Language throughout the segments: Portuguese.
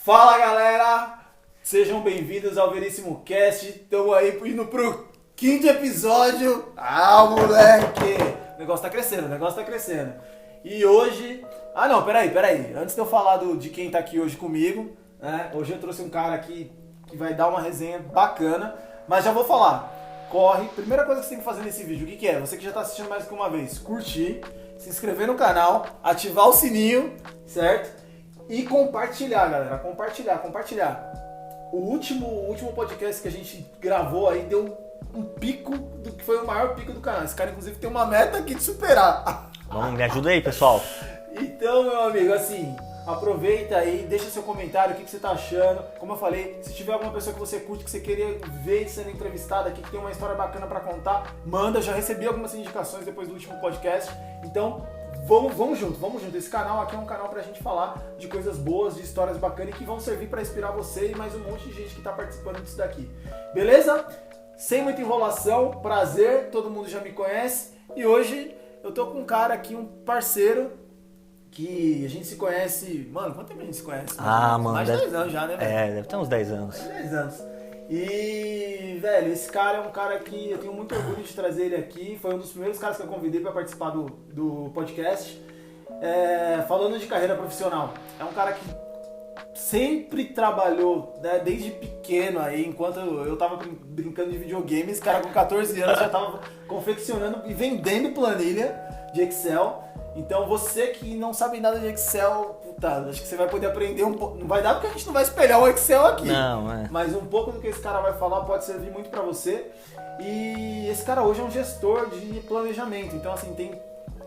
Fala galera, sejam bem-vindos ao Veríssimo Cast, estamos aí indo pro 5º episódio. Moleque, o negócio tá crescendo, E hoje, peraí, antes de eu falar de quem tá aqui hoje comigo, né? Hoje eu trouxe um cara aqui que vai dar uma resenha bacana, mas já vou falar, corre, primeira coisa que você tem que fazer nesse vídeo, o que é? Você que já tá assistindo mais que uma vez, curtir, se inscrever no canal, ativar o sininho, certo? E compartilhar, galera, compartilhar. O último podcast que a gente gravou aí deu um pico, do que foi o maior pico do canal. Esse cara, inclusive, tem uma meta aqui de superar. Vamos, me ajuda aí, pessoal. Então, meu amigo, assim, aproveita aí, deixa seu comentário, o que você tá achando. Como eu falei, se tiver alguma pessoa que você curte, que você queria ver sendo entrevistada aqui, que tem uma história bacana pra contar, manda. Eu já recebi algumas indicações depois do último podcast. Então, vamos junto. Esse canal aqui é um canal pra gente falar de coisas boas, de histórias bacanas e que vão servir pra inspirar você e mais um monte de gente que tá participando disso daqui. Beleza? Sem muita enrolação, prazer, todo mundo já me conhece. E hoje eu tô com um cara aqui, um parceiro, que a gente se conhece... Mano, quanto tempo a gente se conhece? Mano. Mais de 10 anos já, né, velho? Deve ter uns 10 anos. Mais de 10 anos. E, velho, esse cara é um cara que eu tenho muito orgulho de trazer ele aqui. Foi um dos primeiros caras que eu convidei para participar do podcast. Falando de carreira profissional. É um cara que sempre trabalhou, né, desde pequeno aí, enquanto eu tava brincando de videogame, esse cara com 14 anos já tava confeccionando e vendendo planilha de Excel. Então você que não sabe nada de Excel, puta, acho que você vai poder aprender um pouco. Não vai dar porque a gente não vai espelhar o Excel aqui. Não, Mas um pouco do que esse cara vai falar pode servir muito pra você. E esse cara hoje é um gestor de planejamento. Então assim,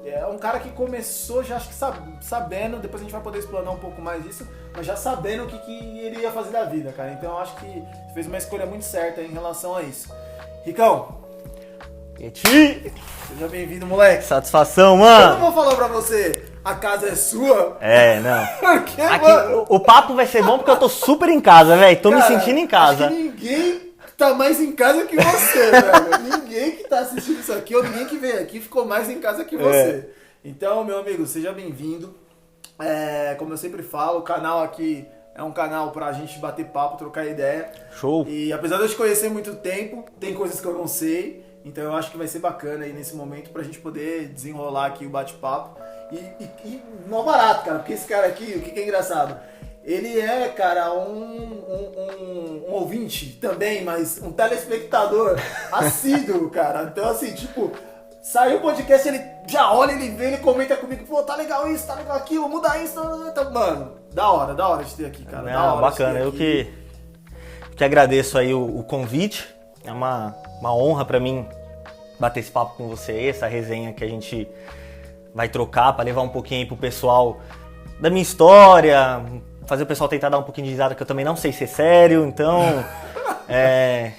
é um cara que começou já acho que sabendo, depois a gente vai poder explanar um pouco mais disso, mas já sabendo o que ele ia fazer da vida, cara. Então eu acho que fez uma escolha muito certa em relação a isso. Ricão! Seja bem-vindo, moleque. Satisfação, Eu mano. não vou falar pra você, a casa é sua. Não. Porque, Aqui, mano, o papo vai ser bom porque eu tô super em casa, velho. Tô me cara, sentindo em casa. Acho que ninguém tá mais em casa que você, velho. Ninguém que tá assistindo isso aqui, ou ninguém que veio aqui, ficou mais em casa que você. Então, meu amigo, seja bem-vindo. Como eu sempre falo, o canal aqui é um canal pra gente bater papo, trocar ideia. Show. E apesar de eu te conhecer há muito tempo, tem coisas que eu não sei. Então eu acho que vai ser bacana aí nesse momento pra gente poder desenrolar aqui o bate-papo. E não barato, cara, porque esse cara aqui, o que é engraçado? Ele é, cara, um ouvinte também, mas um telespectador assíduo, cara. Então assim, tipo, saiu o podcast, ele já olha, ele vê, ele comenta comigo, pô, tá legal isso, tá legal aquilo, muda isso, tá... Mano, da hora de ter aqui, cara. Da hora Bacana, eu que agradeço aí o convite. É uma honra pra mim bater esse papo com você, essa resenha que a gente vai trocar pra levar um pouquinho aí pro pessoal da minha história, fazer o pessoal tentar dar um pouquinho de risada, que eu também não sei ser sério, então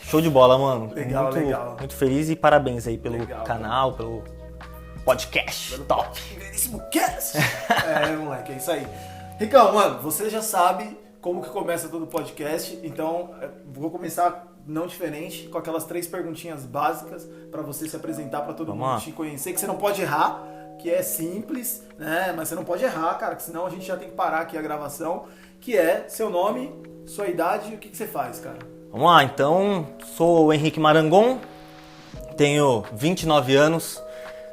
show de bola, mano. Legal. Muito feliz e parabéns aí pelo canal, pelo podcast, top. Veríssimo Cast! Moleque, é isso aí. Ricão, mano, você já sabe como que começa todo o podcast, então vou começar não diferente, com aquelas 3 perguntinhas básicas pra você se apresentar, pra todo mundo te conhecer, que você não pode errar, que é simples, né? Mas você não pode errar, cara, que senão a gente já tem que parar aqui a gravação, que é seu nome, sua idade e o que você faz, cara. Vamos lá, então, sou o Henrique Marangon, tenho 29 anos,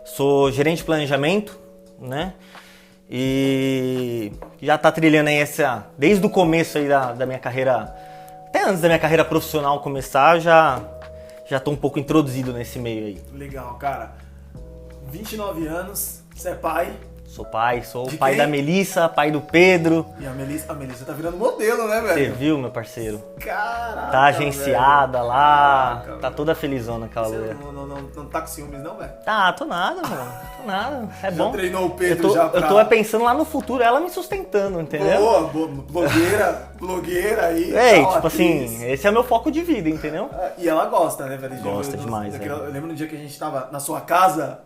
sou gerente de planejamento, né? E já tá trilhando aí desde o começo aí da minha carreira, até antes da minha carreira profissional começar, já tô um pouco introduzido nesse meio aí. Legal, cara. 29 anos, você é pai. Sou pai, sou De pai quem? da Melissa, pai do Pedro. E a Melissa tá virando modelo, né, Você velho? viu, meu parceiro? Caraca, Tá agenciada velho. lá, Caraca, tá velho. toda felizona aquela Você mulher. não tá com ciúmes, não, velho? Tô nada, mano. Tô nada. É Já bom. treinou o Pedro já pra... Eu tô pensando lá no futuro, ela me sustentando, entendeu? Boa, blogueira aí. Tipo atriz. assim, esse é o meu foco de vida, entendeu? E ela gosta, né, velho? Gosta demais, Eu lembro no dia que a gente tava na sua casa,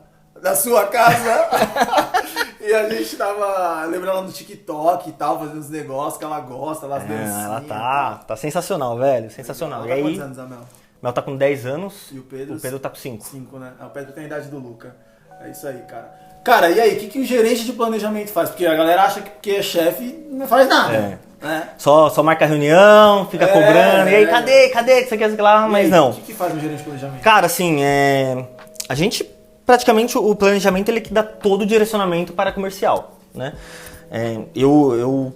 e a gente tava lembrando ela no TikTok e tal, fazendo uns negócios que ela gosta, elas dancinhas. Ela tá sensacional, velho, sensacional. Ela E tá aí, quantos anos, Amel? Mel tá com 10 anos, E o Pedro? o Pedro tá com 5. 5, né? O Pedro tem a idade do Luca. É isso aí, cara. Cara, e aí, o que o gerente de planejamento faz? Porque a galera acha que é chefe e não faz nada. Só marca reunião, fica cobrando, e aí, cadê, isso aqui, isso aqui lá, mas não. O que faz no gerente de planejamento? Cara, assim, a gente, praticamente, o planejamento, ele que dá todo o direcionamento para comercial, né? Eu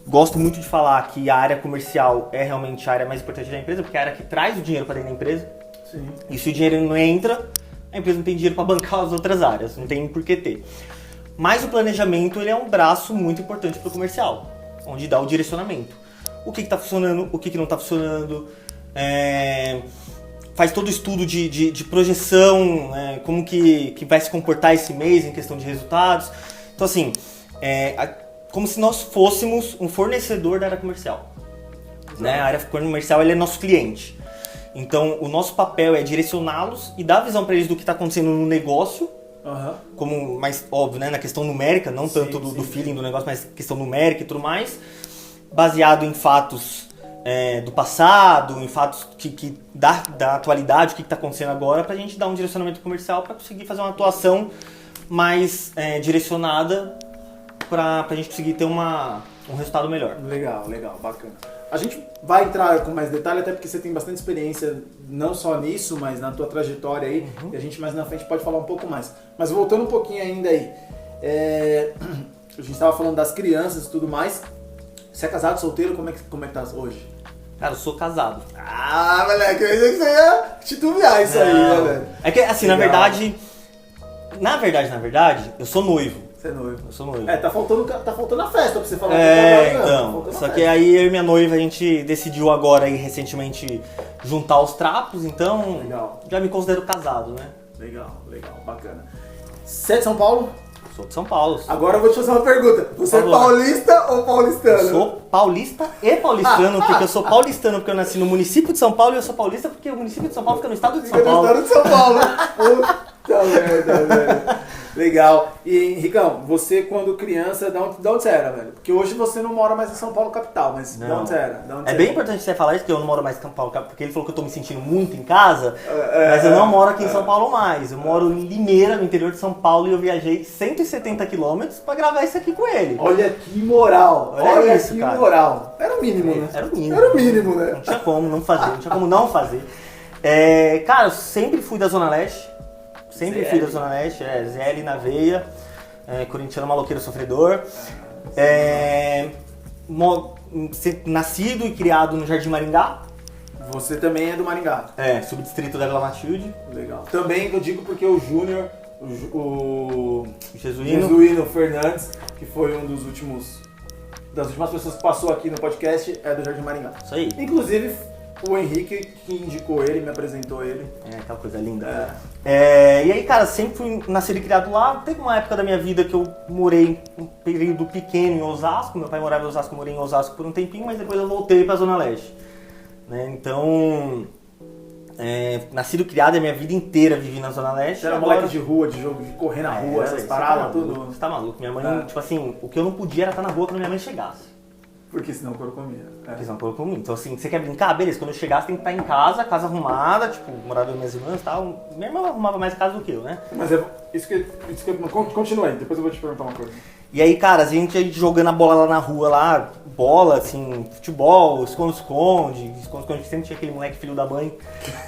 gosto muito de falar que a área comercial é realmente a área mais importante da empresa, porque é a área que traz o dinheiro para dentro da empresa. Sim. E se o dinheiro não entra, a empresa não tem dinheiro para bancar as outras áreas, não tem por que ter. Mas o planejamento, ele é um braço muito importante para o comercial, onde dá o direcionamento. O que está funcionando, o que não está funcionando, faz todo o estudo de projeção, como que vai se comportar esse mês em questão de resultados. Então assim, como se nós fôssemos um fornecedor da área comercial. Né? A área comercial, ele é nosso cliente. Então o nosso papel é direcioná-los e dar visão para eles do que está acontecendo no negócio, como mais óbvio, né? Na questão numérica, não tanto do feeling do negócio, mas questão numérica e tudo mais, baseado em fatos do passado, em fatos que da atualidade, o que está acontecendo agora, para a gente dar um direcionamento comercial para conseguir fazer uma atuação mais direcionada para a gente conseguir ter um resultado melhor. Legal, bacana. A gente vai entrar com mais detalhe, até porque você tem bastante experiência, não só nisso, mas na tua trajetória aí, e a gente mais na frente pode falar um pouco mais. Mas voltando um pouquinho ainda aí, a gente estava falando das crianças e tudo mais. Você é casado, solteiro? Como é que tá hoje? Cara, eu sou casado. Ah, moleque, eu pensei que você ia titubear isso aí, né, velho? É que, assim, na verdade, eu sou noivo. Você é noivo. Eu sou noivo. Tá faltando a festa pra você falar. Então. Só que aí eu e minha noiva, a gente decidiu agora aí recentemente juntar os trapos, então já me considero casado, né? Legal, bacana. Você é de São Paulo? Sou de São Paulo. Agora eu vou te fazer uma pergunta. Você é paulista ou paulistano? Eu sou paulista e paulistano, porque eu sou paulistano porque eu nasci no município de São Paulo e eu sou paulista porque o município de São Paulo fica no estado de São Paulo. Fica no estado de São Paulo. Puta merda, velho. Legal. E, Ricão, você quando criança, de onde você era, velho? Porque hoje você não mora mais em São Paulo capital, mas de onde você era? Bem importante você falar isso, que eu não moro mais em São Paulo capital, porque ele falou que eu tô me sentindo muito em casa, mas eu não moro aqui em São Paulo mais. Eu moro em Limeira, no interior de São Paulo, e eu viajei 170 quilômetros pra gravar isso aqui com ele. Olha que moral! Olha isso, que cara. moral! Era o mínimo, né? Era o mínimo, né? Não tinha como não fazer. Cara, eu sempre fui da Zona Leste. Fui da Zona Leste, ZL na veia, corintiano maloqueiro sofredor. Nascido e criado no Jardim Maringá. Você também é do Maringá? Subdistrito da Vila Matilde. Legal. Também eu digo porque o Júnior, o Jesuíno Fernandes, que foi das últimas pessoas que passou aqui no podcast, é do Jardim Maringá. Isso aí. Inclusive, o Henrique que indicou ele, me apresentou ele. Aquela coisa linda. E aí, cara, sempre fui nascido e criado lá. Teve uma época da minha vida que eu morei um período pequeno em Osasco. Meu pai morava em Osasco, eu morei em Osasco por um tempinho, mas depois eu voltei pra Zona Leste. Né? Então, nascido e criado a minha vida inteira vivi na Zona Leste. Você era moleque de rua, de jogo, de correr na rua, essas paradas, tudo? Você tá maluco. Minha mãe, tipo assim, o que eu não podia era estar na rua quando minha mãe chegasse. Porque senão o couro comia. Porque senão o couro comia. Então assim, você quer brincar? Beleza, quando eu chegasse tem que estar em casa arrumada, tipo, morava com minhas irmãs e tal. Minha irmã arrumava mais casa do que eu, né? Mas isso que continua aí, depois eu vou te perguntar uma coisa. E aí, cara, a gente jogando a bola lá na rua, bola, assim, futebol, esconde-esconde, que sempre tinha aquele moleque filho da mãe,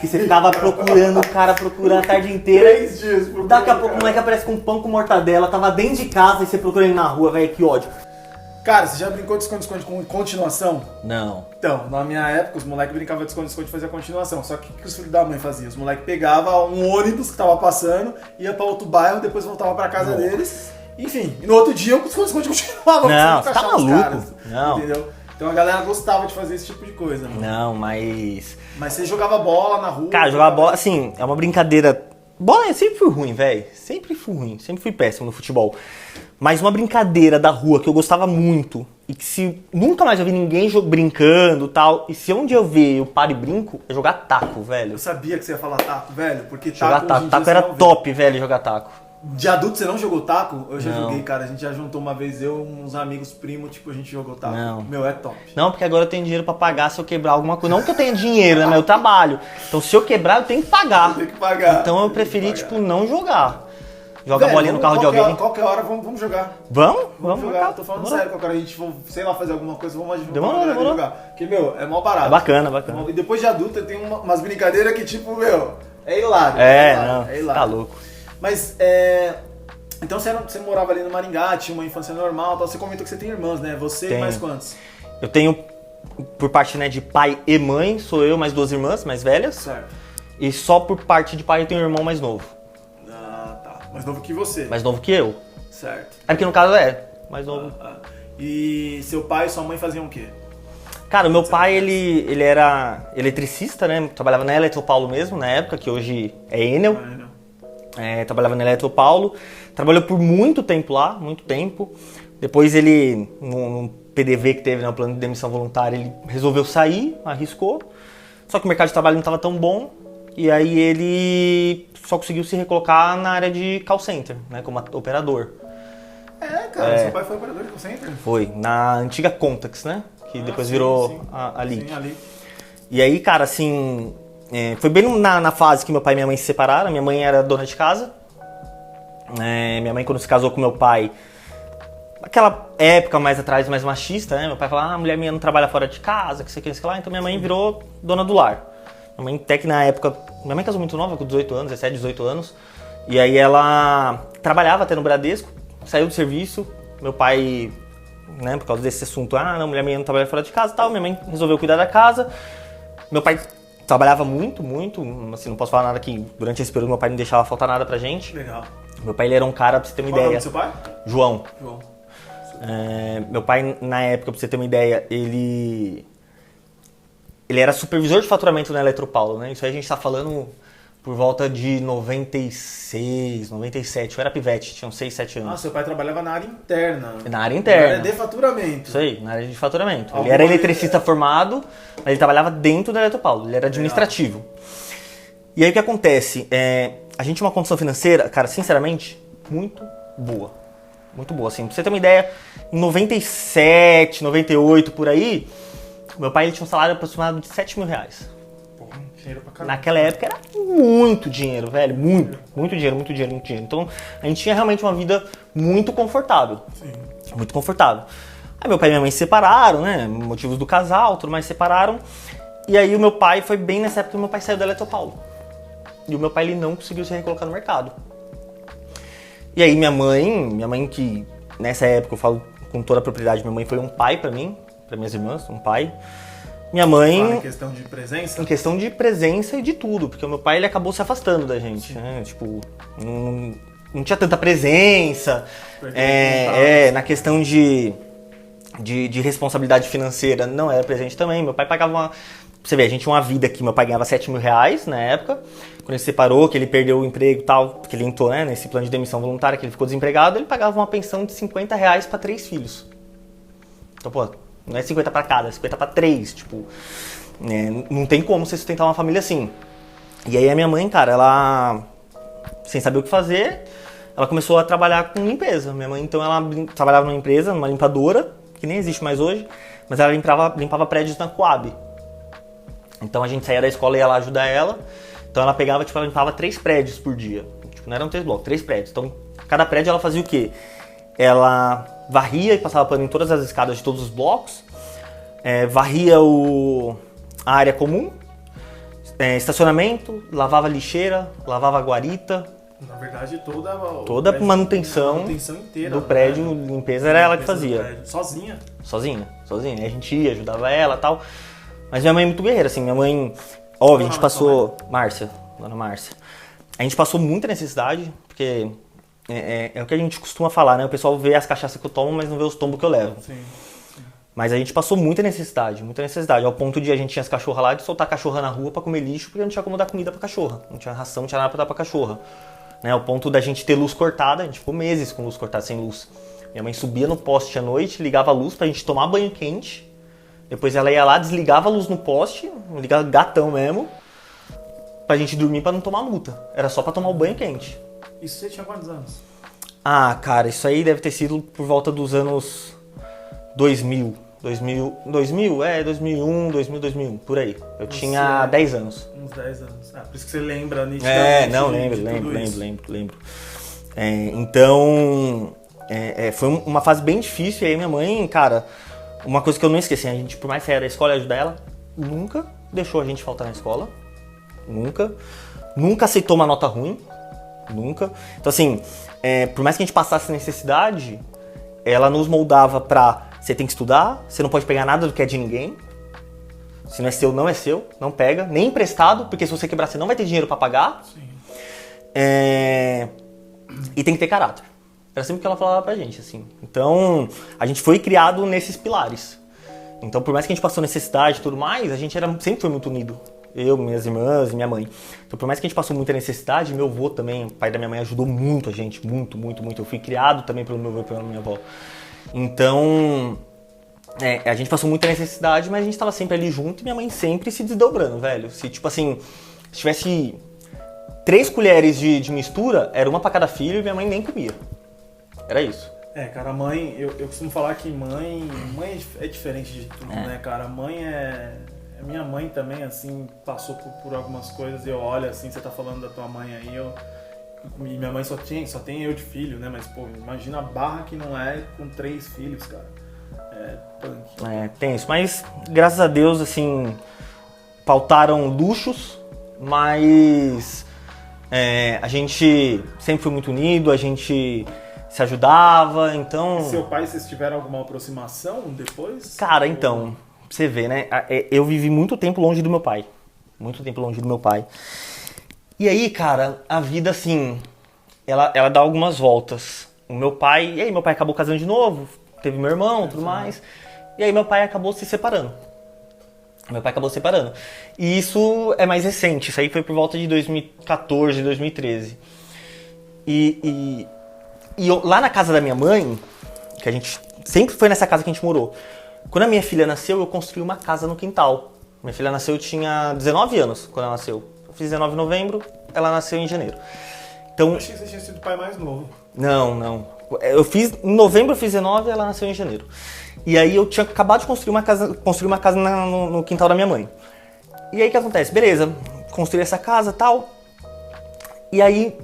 que você ficava procurando a tarde inteira. 3 dias procurando. Daqui a pouco o moleque aparece com um pão com mortadela, tava dentro de casa e você procurando ele na rua, velho, que ódio. Cara, você já brincou de esconde-esconde com continuação? Não. Então, na minha época, os moleques brincavam de esconde-esconde e faziam continuação. Só que o que os filhos da mãe faziam? Os moleques pegavam um ônibus que tava passando, ia pra outro bairro, depois voltava pra casa deles. Enfim, e no outro dia o esconde-esconde continuava. Não, você tá maluco? Não. Entendeu? Então a galera gostava de fazer esse tipo de coisa. Mano. Não, mas você jogava bola na rua? Cara, jogar bola, assim, é uma brincadeira. Bola eu sempre fui ruim, velho. Sempre fui péssimo no futebol. Mas uma brincadeira da rua que eu gostava muito e que se nunca mais eu vi ninguém brincando e tal, e se um dia eu ver eu paro e brinco, é jogar taco, velho. Eu sabia que você ia falar taco, velho, porque jogar taco era top, velho, jogar taco. De adulto você não jogou taco? Eu já joguei, cara. A gente já juntou uma vez, eu e uns amigos primos, tipo, a gente jogou taco. Não. Meu, é top. Não, porque agora eu tenho dinheiro pra pagar se eu quebrar alguma coisa. Não que eu tenha dinheiro, né, mas eu trabalho. Então se eu quebrar, eu tenho que pagar. Tem que pagar. Então eu preferi, tipo, não jogar. joga a bolinha no carro de alguém. Qualquer hora, vamos jogar. Vamos jogar. marcar. Tô falando sério, qualquer hora a gente for, sei lá, fazer alguma coisa, vamos Demorou. jogar. Porque, meu, é mó barato. É bacana. E depois de adulta tem umas brincadeiras que, tipo, meu, é hilário. É hilário. Tá louco. Mas, então você morava ali no Maringá, tinha uma infância normal, tal. Você comentou que você tem irmãs, né? Você e mais quantos? Eu tenho, por parte, né, de pai e mãe, sou eu mais 2 irmãs mais velhas. Certo. E só por parte de pai eu tenho um irmão mais novo. Ah, tá. Mais novo que você. Mais novo que eu. Certo. É porque no caso mais novo. E seu pai e sua mãe faziam o quê? Cara, o meu pai, ele era eletricista, né? Trabalhava na Eletropaulo mesmo, na época, que hoje é Enel. Trabalhava na Eletropaulo. Trabalhou por muito tempo lá, muito tempo. Depois ele, num PDV que teve, né, o plano de demissão voluntária, ele resolveu sair, arriscou. Só que o mercado de trabalho não estava tão bom. E aí ele só conseguiu se recolocar na área de call center, né, como operador. Seu pai foi operador de call center? Foi, na antiga Contax, né? Que depois virou a LIC. Sim, ali. E aí, cara, assim, foi bem na fase que meu pai e minha mãe se separaram. Minha mãe era dona de casa. Minha mãe, quando se casou com meu pai, aquela época mais atrás, mais machista, né? Meu pai falava, a mulher minha não trabalha fora de casa, que isso aqui, lá. Então minha mãe virou dona do lar. Minha mãe, até que na época, minha mãe casou muito nova, com 18 anos, 17, 18 anos. E aí ela trabalhava até no Bradesco, saiu do serviço. Meu pai, né, por causa desse assunto, não, mulher minha não trabalha fora de casa e tal. Minha mãe resolveu cuidar da casa. Meu pai trabalhava muito, assim, não posso falar nada que durante esse período meu pai não deixava faltar nada pra gente. Legal. Meu pai, ele era um cara, pra você ter uma Qual ideia. é o nome do seu pai? João. João. Meu pai, na época, pra você ter uma ideia, ele era supervisor de faturamento na Eletropaulo, né? Isso aí a gente tá falando por volta de 96, 97. Eu era pivete, tinha uns 6, 7 anos. Seu pai trabalhava na área interna. Na área interna. Na área de faturamento. Isso aí, na área de faturamento. Ele era eletricista formado, mas ele trabalhava dentro da Eletropaulo, ele era administrativo. E aí o que acontece? A gente tinha uma condição financeira, cara, sinceramente, muito boa. Muito boa, assim. Pra você ter uma ideia, em 97, 98, por aí, meu pai ele tinha um salário aproximado de 7 mil reais. Porra, dinheiro pra caramba. Naquela época era muito dinheiro, velho. Muito dinheiro. Então, a gente tinha realmente uma vida muito confortável. Sim. Muito confortável. Aí meu pai e minha mãe se separaram, né? Motivos do casal, tudo mais, se separaram. E aí o meu pai, foi bem nessa época que meu pai saiu da Eletropaulo. E o meu pai, ele não conseguiu se recolocar no mercado. E aí minha mãe que nessa época, eu falo com toda a propriedade, minha mãe foi um pai pra mim, pra minhas irmãs, um pai. Minha mãe... Fala em questão de presença? Em questão de presença e de tudo, porque o meu pai, ele acabou se afastando da gente, né? Tipo, não tinha tanta presença, na questão de responsabilidade financeira não era presente também. Meu pai pagava uma... Você vê, a gente tinha uma vida aqui, meu pai ganhava 7 mil reais na época, quando ele se separou, que ele perdeu o emprego e tal, que ele entrou, né, nesse plano de demissão voluntária, que ele ficou desempregado, ele pagava uma pensão de 50 reais para 3 filhos. Então, pô, não é 50 para cada, é 50 para 3, tipo, não tem como você sustentar uma família assim. E aí a minha mãe, cara, ela, sem saber o que fazer, ela começou a trabalhar com limpeza. Minha mãe, então, ela trabalhava numa empresa, numa limpadora, que nem existe mais hoje, mas ela limpava prédios na Coab. Então a gente saía da escola e ia lá ajudar ela. Então ela pegava, tipo, ela limpava 3 prédios por dia. Tipo, não eram 3 blocos, 3 prédios. Então, cada prédio ela fazia o quê? Ela varria e passava pano em todas as escadas de todos os blocos. Varria a área comum, estacionamento, lavava lixeira, lavava guarita. Na verdade, toda a manutenção inteira do prédio, limpeza era ela que fazia. Sozinha? Sozinha. E a gente ia, ajudava ela e tal. Mas minha mãe é muito guerreira, assim, minha mãe... Óbvio, a gente passou... Dona Márcia. A gente passou muita necessidade, porque é o que a gente costuma falar, né? O pessoal vê as cachaças que eu tomo, mas não vê os tombos que eu levo. Sim. Mas a gente passou muita necessidade, ao ponto de a gente tinha as cachorras lá, de soltar a cachorra na rua pra comer lixo, porque não tinha como dar comida pra cachorra. Não tinha ração, não tinha nada pra dar pra cachorra. Né? Ao ponto da gente ter luz cortada, a gente ficou meses com luz cortada, sem luz. Minha mãe subia no poste à noite, ligava a luz pra gente tomar banho quente. Depois ela ia lá, desligava a luz no poste, ligava gatão mesmo, pra gente dormir pra não tomar multa. Era só pra tomar o banho quente. Isso você tinha quantos anos? Cara, isso aí deve ter sido por volta dos anos 2000. 2001, 2001, por aí. Eu tinha 10 anos. Uns 10 anos. Por isso que você lembra nitidamente. Não, lembro. Então, foi uma fase bem difícil. E aí minha mãe, cara, uma coisa que eu não esqueci, a gente, por mais que era a escola ajudar ela, nunca deixou a gente faltar na escola. Nunca aceitou uma nota ruim. Nunca. Então assim, por mais que a gente passasse necessidade, ela nos moldava pra... Você tem que estudar, você não pode pegar nada do que é de ninguém. Se não é seu, não é seu, não pega. Nem emprestado, porque se você quebrar, você não vai ter dinheiro pra pagar. Sim. E tem que ter caráter. Era sempre o que ela falava pra gente, assim. Então, a gente foi criado nesses pilares. Então, por mais que a gente passou necessidade e tudo mais, a gente sempre foi muito unido. Eu, minhas irmãs e minha mãe. Então, por mais que a gente passou muita necessidade, meu avô também, o pai da minha mãe, ajudou muito a gente. Muito, muito, muito. Eu fui criado também pelo meu avô e pela minha avó. Então, a gente passou muita necessidade, mas a gente tava sempre ali junto e minha mãe sempre se desdobrando, velho. Se, tipo assim, se tivesse 3 colheres de mistura, era uma pra cada filho e minha mãe nem comia. Era isso. Cara, mãe, eu costumo falar que mãe é diferente de tudo, né, cara? Mãe minha mãe também, assim, passou por algumas coisas e eu olho, assim, você tá falando da tua mãe aí, e minha mãe só tem eu de filho, né? Mas, pô, imagina a barra que não é com 3 filhos, cara. Punk. Tem isso. Mas, graças a Deus, assim, faltaram luxos, mas a gente sempre foi muito unido, a gente se ajudava, então... E seu pai, vocês tiveram alguma aproximação depois? Cara, então, pra você ver, né? Eu vivi muito tempo longe do meu pai. Muito tempo longe do meu pai. E aí, cara, a vida, assim, ela dá algumas voltas. Meu pai acabou casando de novo, teve meu irmão e tudo mais. E aí meu pai acabou se separando. E isso é mais recente, isso aí foi por volta de 2014, 2013. E lá na casa da minha mãe, que a gente sempre foi nessa casa que a gente morou, quando a minha filha nasceu, eu construí uma casa no quintal. Minha filha nasceu, eu tinha 19 anos quando ela nasceu. Eu fiz 19 de novembro, ela nasceu em janeiro. Então, eu achei que você tinha sido o pai mais novo. Não. Em novembro eu fiz 19 e ela nasceu em janeiro. E aí eu tinha acabado de construir uma casa no quintal da minha mãe. E aí o que acontece? Beleza, construí essa casa e tal. E aí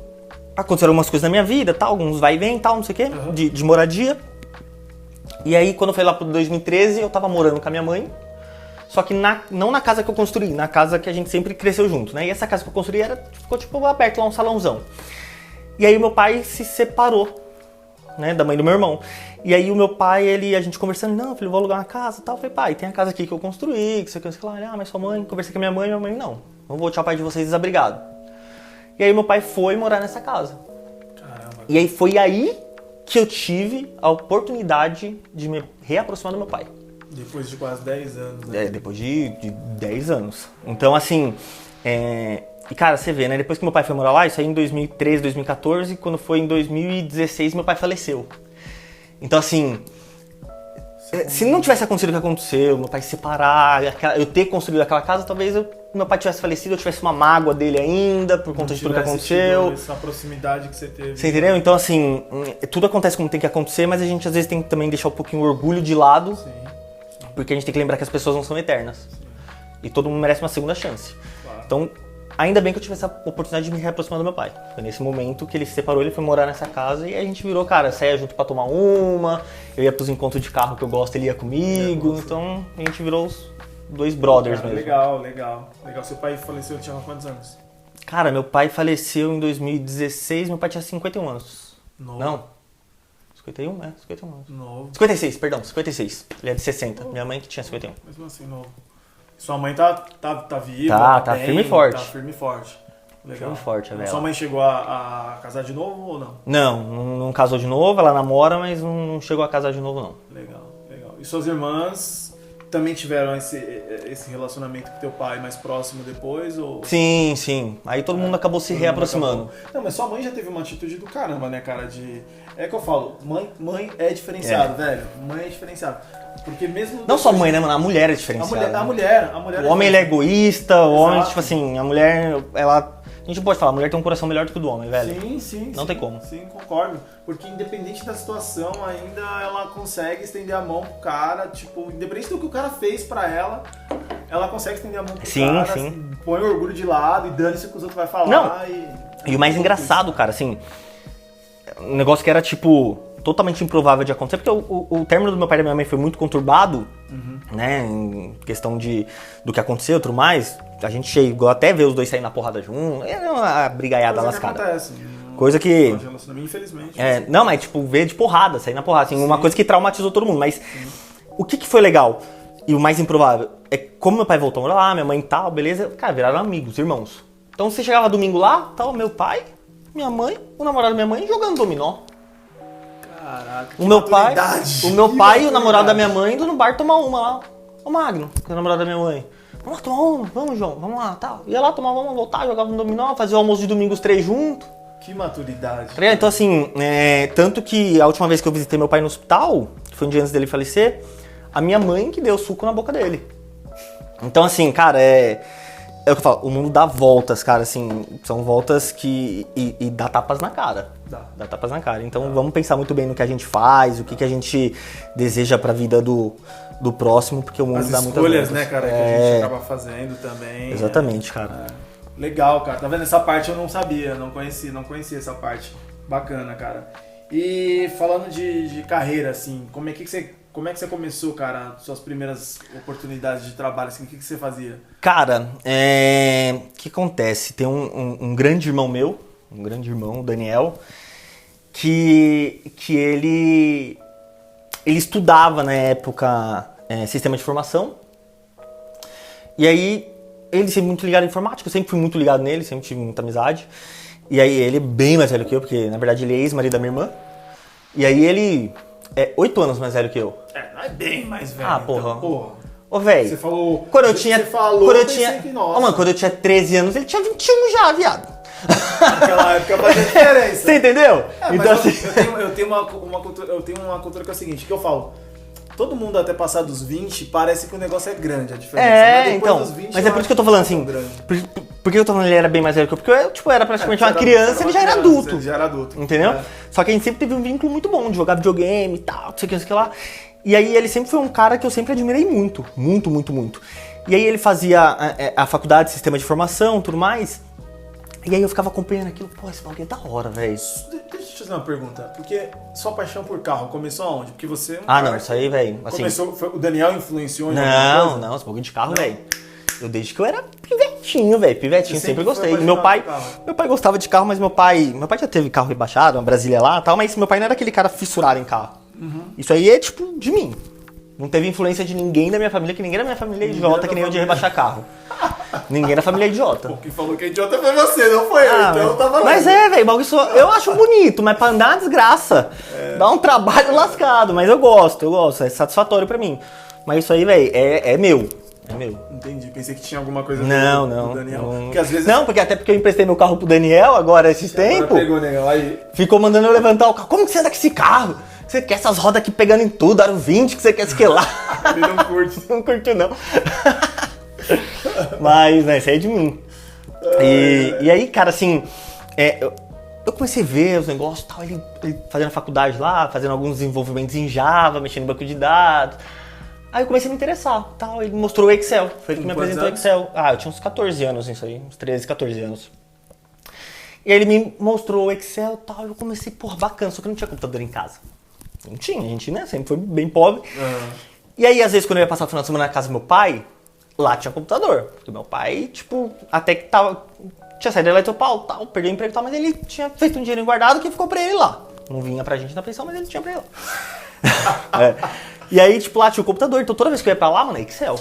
aconteceram algumas coisas na minha vida, tal, alguns vai e vem, tal, não sei o quê, de moradia. E aí quando foi lá pro 2013, eu tava morando com a minha mãe. Só que não na casa que eu construí, na casa que a gente sempre cresceu junto, né? E essa casa que eu construí ficou tipo aberto lá, um salãozão. E aí o meu pai se separou, né, da mãe do meu irmão. E aí o meu pai, a gente conversando, não, filho, eu vou alugar uma casa e tal. Eu falei, pai, tem a casa aqui que eu construí, que você quer lá, mas sua mãe, conversei com a minha mãe, não vou deixar o pai de vocês desabrigado. E aí meu pai foi morar nessa casa. Caramba. E aí foi aí que eu tive a oportunidade de me reaproximar do meu pai. Depois de quase 10 anos, né? Depois de 10 anos. Então, assim, e cara, você vê, né? Depois que meu pai foi morar lá, isso aí em 2013, 2014, quando foi em 2016, meu pai faleceu. Então, assim, se não tivesse acontecido o que aconteceu, meu pai se separar, eu ter construído aquela casa, talvez meu pai tivesse falecido, eu tivesse uma mágoa dele ainda, por conta de tudo que aconteceu. Essa proximidade que você teve. Você entendeu? Então, assim, tudo acontece como tem que acontecer, mas a gente às vezes tem que também deixar um pouquinho o orgulho de lado. Sim. Porque a gente tem que lembrar que as pessoas não são eternas. Sim. E todo mundo merece uma segunda chance. Claro. Então, ainda bem que eu tive essa oportunidade de me reaproximar do meu pai. Foi nesse momento que ele se separou, ele foi morar nessa casa e a gente virou, cara, saia junto pra tomar uma, eu ia pros encontros de carro que eu gosto, ele ia comigo, então a gente virou os 2 brothers mesmo. Legal. Seu pai faleceu, tinha quantos anos? Cara, meu pai faleceu em 2016, meu pai tinha 51 anos. Novo. Não. 51? 51 anos. Novo. 56. Ele é de 60. Minha mãe que tinha 51. Mesmo assim, novo. Sua mãe tá viva? Tá bem, firme e forte. Tá firme e forte. Legal. Firme e forte, a Bela. Sua mãe chegou a casar de novo ou não? Não casou de novo, ela namora, mas não chegou a casar de novo, não. Legal. E suas irmãs também tiveram esse relacionamento com teu pai mais próximo depois? Ou... Sim. Aí todo mundo acabou se reaproximando. Não, mas sua mãe já teve uma atitude do caramba, né, cara? É que eu falo, mãe é diferenciado, velho. Mãe é diferenciado. Porque mesmo... Não só a mãe, né, mano? A mulher é diferenciada. A mulher o homem, ele é egoísta, o homem, tipo assim, a mulher, ela... A gente pode falar, a mulher tem um coração melhor do que o do homem, velho. Sim. Não tem como. Sim, concordo. Porque independente da situação, ainda ela consegue estender a mão pro cara, tipo, independente do que o cara fez pra ela consegue estender a mão pro cara, Sim. Põe o orgulho de lado e dane-se o que os outros vão falar. Não. E o mais engraçado, cara, assim, um negócio que era, tipo, totalmente improvável de acontecer, porque o término do meu pai e da minha mãe foi muito conturbado, né, em questão do que aconteceu e tudo mais. A gente chegou até ver os dois saírem na porrada juntos, é uma brigaiada lascada. Coisa que... Infelizmente. Não, mas tipo, ver de porrada, sair na porrada, assim, uma coisa que traumatizou todo mundo. Mas o que foi legal e o mais improvável é como meu pai voltou a morar lá, minha mãe e tal, beleza, cara, viraram amigos, irmãos. Então você chegava domingo lá, tava meu pai, minha mãe, o namorado da minha mãe jogando dominó. Caraca, o meu pai e o namorado da minha mãe indo no bar tomar uma lá. Ô Magno, que é o namorado da minha mãe. Vamos lá tomar uma, vamos João, vamos lá, tal. Ia lá, tomava uma, voltava, jogava no dominó, fazia o almoço de domingo os três juntos. Que maturidade. Então assim, tanto que a última vez que eu visitei meu pai no hospital, que foi um dia antes dele falecer, a minha mãe que deu suco na boca dele. Então assim, cara, é o que eu falo, o mundo dá voltas, cara, assim, são voltas que... E dá tapas na cara. Dá tapas na cara. Então vamos pensar muito bem no que a gente faz, o que a gente deseja pra vida do próximo, porque o mundo dá muitas voltas. As escolhas, né, cara, que a gente acaba fazendo também. Exatamente, cara. Legal, cara. Tá vendo? Essa parte eu não sabia, não conhecia essa parte. Bacana, cara. E falando de carreira, assim, como é que você começou, cara, suas primeiras oportunidades de trabalho, assim, o que você fazia? Cara, o que acontece? Tem um grande irmão meu, o Daniel, que ele estudava na época sistema de informação, e aí ele sempre muito ligado à informática, eu sempre fui muito ligado nele, sempre tive muita amizade, e aí ele é bem mais velho que eu, porque na verdade ele é ex-marido da minha irmã, e aí ele é 8 anos mais velho que eu. Não é bem mais velho. Ah, porra. Então, porra. Ô, velho. Você falou. Quando eu tinha. Nossa. Quando eu tinha 13 anos, ele tinha 21 já, viado. Naquela época fazia diferença. Você entendeu? Então, assim... eu tenho uma cultura que é o seguinte, que eu falo. Todo mundo até passar dos 20 parece que o negócio é grande, a diferença. Mas então. Dos 20, mas é por isso que eu tô falando assim. Por que eu tô falando que ele era bem mais velho que eu? Porque eu, tipo, era praticamente uma criança, ele já era adulto. Ele já era adulto. Entendeu? Só que a gente sempre teve um vínculo muito bom de jogar videogame e tal, não sei o que lá. E aí ele sempre foi um cara que eu sempre admirei muito. Muito, muito, muito. E aí ele fazia a faculdade, sistema de informação, tudo mais. E aí eu ficava acompanhando aquilo, pô, esse bagulho é da hora, velho. Deixa eu te fazer uma pergunta. Porque sua paixão por carro começou aonde? Porque você... Não, isso aí, velho. Assim, o Daniel influenciou em alguma coisa? Não, esse bagulho de carro, velho. Eu desde que eu era pivetinho, velho. Pivetinho, sempre gostei. Meu pai gostava de carro, mas meu pai já teve carro rebaixado, uma Brasília lá e tal, mas meu pai não era aquele cara fissurado em carro. Isso aí é, tipo, de mim. Não teve influência de ninguém da minha família, que ninguém da minha família é idiota, que nem eu de rebaixar carro. Ninguém da família é idiota. Quem falou que é idiota foi você, não foi eu, então eu tava lá. Mas velho, eu acho bonito, mas pra andar é uma desgraça. Dá um trabalho lascado, mas eu gosto, é satisfatório pra mim. Mas isso aí, velho, é meu. É meu. Entendi, pensei que tinha alguma coisa do Daniel. Porque às vezes... Não, porque até porque eu emprestei meu carro pro Daniel agora esses tempos. Pegou, Daniel, aí. Ficou mandando eu levantar o carro. Como que você anda com esse carro? Você quer essas rodas aqui pegando em tudo, aro 20, que você quer esquelar. Ele não curte. Não curtiu, não. Mas, né, isso aí é de mim. E aí, cara, assim, eu comecei a ver os negócios e tal, ele fazendo faculdade lá, fazendo alguns desenvolvimentos em Java, mexendo no banco de dados. Aí eu comecei a me interessar, tal, ele mostrou o Excel, foi ele que me apresentou o Excel. Eu tinha uns 14 anos nisso aí, uns 13, 14 anos. E aí ele me mostrou o Excel e tal, eu comecei, porra, bacana, só que eu não tinha computador em casa. Não tinha, a gente, né, sempre foi bem pobre. E aí, às vezes, quando eu ia passar o final de semana na casa do meu pai, lá tinha computador. Porque meu pai, tipo, até que tinha saído da Eletropaulo, tal, perdeu o emprego e tal, mas ele tinha feito um dinheiro guardado que ficou pra ele lá. Não vinha pra gente na pensão, mas ele tinha pra ele lá. E aí, tipo, lá tinha o computador, então toda vez que eu ia pra lá, mano, é Excel.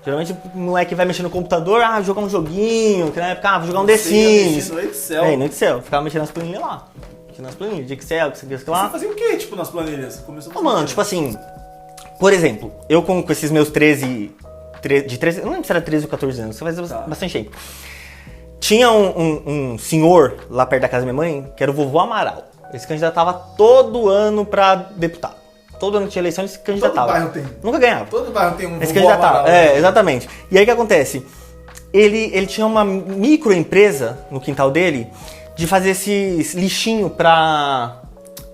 Geralmente o moleque vai mexer no computador, jogar um joguinho, que na época, vou jogar um The Sims. No Excel. No Excel, ficava mexendo nas planilhas lá. Nas planilhas de Excel, que você lá. Você fazia o que, tipo, nas planilhas? Você começou a fazer mano, tipo assim, por exemplo, eu com esses meus 13, eu não lembro se era 13 ou 14 anos, você faz bastante tempo. Tinha um senhor lá perto da casa da minha mãe, que era o vovô Amaral. Ele se candidatava todo ano pra deputado. Todo ano que tinha eleição ele se candidatava. Todo bairro tem. Nunca ganhava. Todo bairro tem um vovô Amaral. Exatamente. E aí o que acontece? Ele tinha uma microempresa no quintal dele, de fazer esses lixinho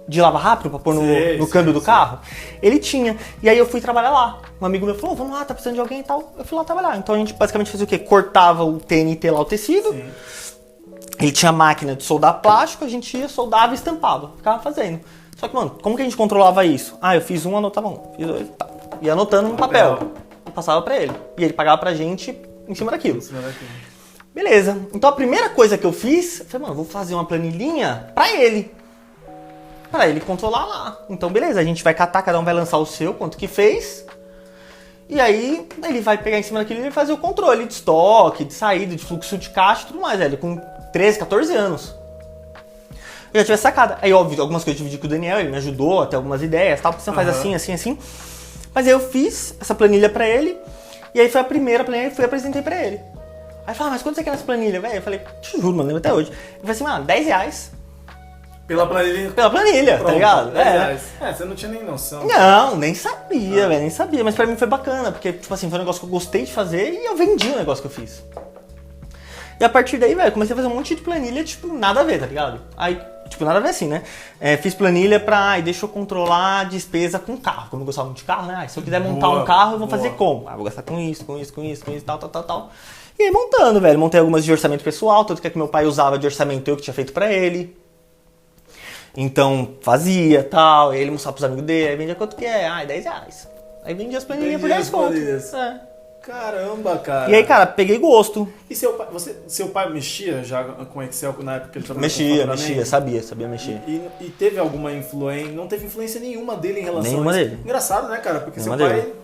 de lavar rápido pra pôr no câmbio do carro. Ele tinha. E aí eu fui trabalhar lá. Um amigo meu falou, vamos lá, tá precisando de alguém e tal. Eu fui lá trabalhar. Então a gente basicamente fazia o quê? Cortava o TNT lá, o tecido. Ele tinha máquina de soldar plástico, a gente ia, soldava e estampava. Ficava fazendo. Só que, mano, como que a gente controlava isso? Eu fiz um, anotava um. Fiz dois, tá. Ia anotando no papel. E passava pra ele. E ele pagava pra gente em cima daquilo. Beleza. Então a primeira coisa que eu fiz, eu falei, mano, vou fazer uma planilhinha pra ele. Pra ele controlar lá. Então, beleza, a gente vai catar, cada um vai lançar o seu, quanto que fez. E aí, ele vai pegar em cima daquilo e vai fazer o controle de estoque, de saída, de fluxo de caixa e tudo mais, velho. Com 13, 14 anos. Eu já tive sacada. Aí, óbvio, algumas coisas eu dividi com o Daniel, ele me ajudou a ter algumas ideias, tal, porque você faz assim, assim, assim. Mas aí eu fiz essa planilha pra ele, e aí foi a primeira planilha que eu apresentei pra ele. Aí ele falou, mas quanto você quer nessa planilha, velho? Eu falei, te juro, mano, lembro até hoje. Ele falou assim, mano, R$10. Pela planilha? Pela planilha, pronto, tá ligado? Você não tinha nem noção. Não, nem sabia, velho, nem sabia. Mas pra mim foi bacana, porque, tipo assim, foi um negócio que eu gostei de fazer e eu vendi o negócio que eu fiz. E a partir daí, velho, comecei a fazer um monte de planilha, tipo, nada a ver, tá ligado? Aí, tipo, nada a ver assim, né? Fiz planilha pra, deixa eu controlar a despesa com carro. Como eu gostava muito de carro, né? Se eu quiser montar um carro, eu vou fazer como? Vou gastar com isso, tal. E aí montando, velho. Montei algumas de orçamento pessoal, tanto que meu pai usava de orçamento eu que tinha feito pra ele. Então, fazia, tal. Aí ele mostrava pros amigos dele, aí vendia quanto que é? R$10. Aí vendia as planilhas por 10 contos. Caramba, cara. E aí, cara, peguei gosto. E seu pai mexia já com Excel na época que ele trabalhava? Mexia, sabia mexer. E teve alguma influência? Não teve influência nenhuma dele em relação nenhuma a isso? Dele. Engraçado, né, cara? Porque nenhuma seu pai dele.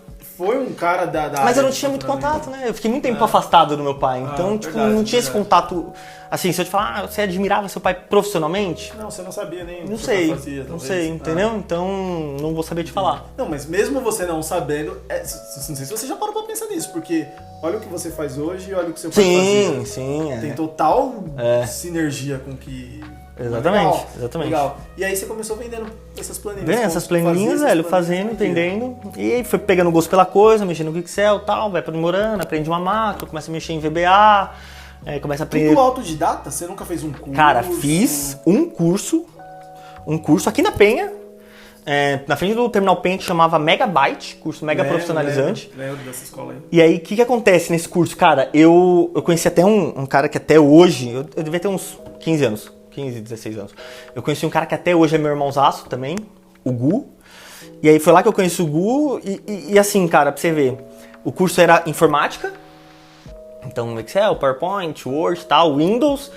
foi um cara da Mas eu não tinha muito contato, né? Eu fiquei muito tempo afastado do meu pai. Então, tipo, não tinha esse contato. Assim, se eu te falar, você admirava seu pai profissionalmente? Não, você não sabia nem não o que sei, o pai fazia, não sei, entendeu? Então, não vou saber te falar. Não, mas mesmo você não sabendo, não sei se você já parou pra pensar nisso, porque olha o que você faz hoje e olha o que seu pai fazia. Sim. Tem total sinergia com que... Exatamente. Legal. E aí você começou vendendo essas planilhas. Vendendo essas planilhinhas, velho, fazendo, entendendo. E aí foi pegando gosto pela coisa, mexendo no Excel e tal, vai aprimorando, aprende uma máquina, começa a mexer em VBA, começa a aprender... Tudo autodidata? Você nunca fez um curso? Cara, fiz um curso aqui na Penha, na frente do Terminal Penha, que chamava Megabyte, curso mega profissionalizante. Lembro dessa escola aí. E aí, o que acontece nesse curso? Cara, eu conheci até um cara que até hoje, eu devia ter uns 15 anos. 15, 16 anos. Eu conheci um cara que até hoje é meu irmãozaço também, o Gu. E aí foi lá que eu conheci o Gu e assim, cara, pra você ver, o curso era informática, então Excel, PowerPoint, Word, tal, Windows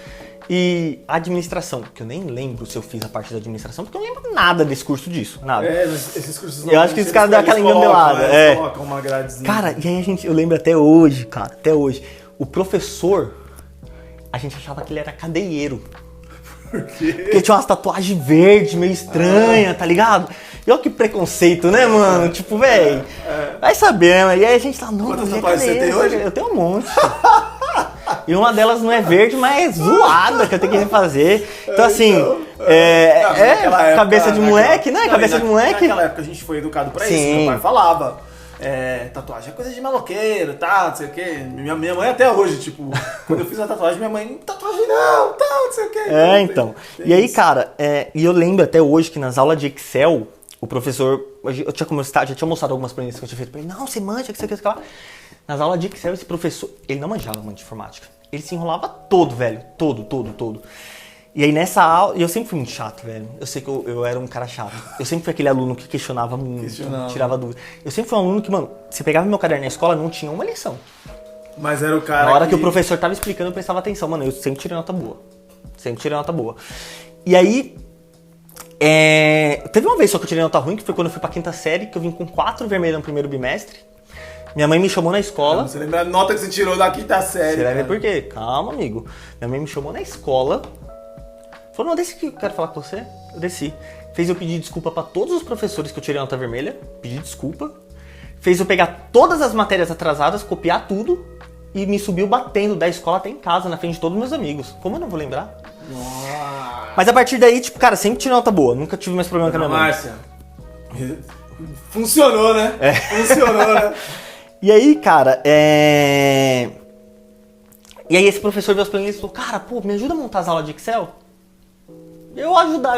e administração, que eu nem lembro se eu fiz a parte da administração, porque eu não lembro nada desse curso disso, nada. Mas esses cursos... Eu acho que esse cara deu aquela engambelada. Colocam uma gradezinha. Cara, e aí eu lembro até hoje, o professor, a gente achava que ele era cadeieiro. Por quê? Porque tinha umas tatuagens verdes, meio estranha, tá ligado? E olha que preconceito, né, mano? Tipo, velho, vai saber, né? E aí a gente tá, não, quantas tatuagens você tem hoje? Eu tenho um monte. E uma delas não é verde, mas é zoada, que eu tenho que refazer. Então, assim, cabeça de moleque, né? Cabeça de moleque. Naquela época a gente foi educado pra isso, meu pai falava. Tatuagem é coisa de maloqueiro, tá, não sei o quê. Minha mãe até hoje, tipo, quando eu fiz a tatuagem, minha mãe, tatuagem não, tá, não sei o quê. Então. E aí, cara, e eu lembro até hoje que nas aulas de Excel, o professor, eu já tinha mostrado algumas planilhas que eu tinha feito pra ele, não, você manja, que você quer lá. Nas aulas de Excel, esse professor, ele não manjava muito de informática. Ele se enrolava todo, velho, todo. E aí nessa aula, e eu sempre fui muito chato, velho. Eu sei que eu era um cara chato. Eu sempre fui aquele aluno que questionava muito, tirava dúvida. Eu sempre fui um aluno que, mano, você pegava meu caderno na escola, não tinha uma lição. Mas era o cara na hora que o professor tava explicando, eu prestava atenção. Mano, eu sempre tirei nota boa. E aí, teve uma vez só que eu tirei nota ruim, que foi quando eu fui pra quinta série, que eu vim com 4 vermelhos no primeiro bimestre. Minha mãe me chamou na escola. Você lembra a nota que você tirou da quinta série? Você vai ver por quê. Calma, amigo. Minha mãe me chamou na escola. Falou, não, desce que eu quero falar com você. Eu desci. Fez eu pedir desculpa pra todos os professores que eu tirei nota vermelha. Pedi desculpa. Fez eu pegar todas as matérias atrasadas, copiar tudo. E me subiu batendo da escola até em casa, na frente de todos os meus amigos. Como eu não vou lembrar? Nossa. Mas a partir daí, tipo, cara, sempre tirei nota boa. Nunca tive mais problema com a minha mãe. Márcia. Funcionou, né? Funcionou, né? E aí, cara, E aí esse professor viu as planilhas e falou, cara, pô, me ajuda a montar as aulas de Excel? Eu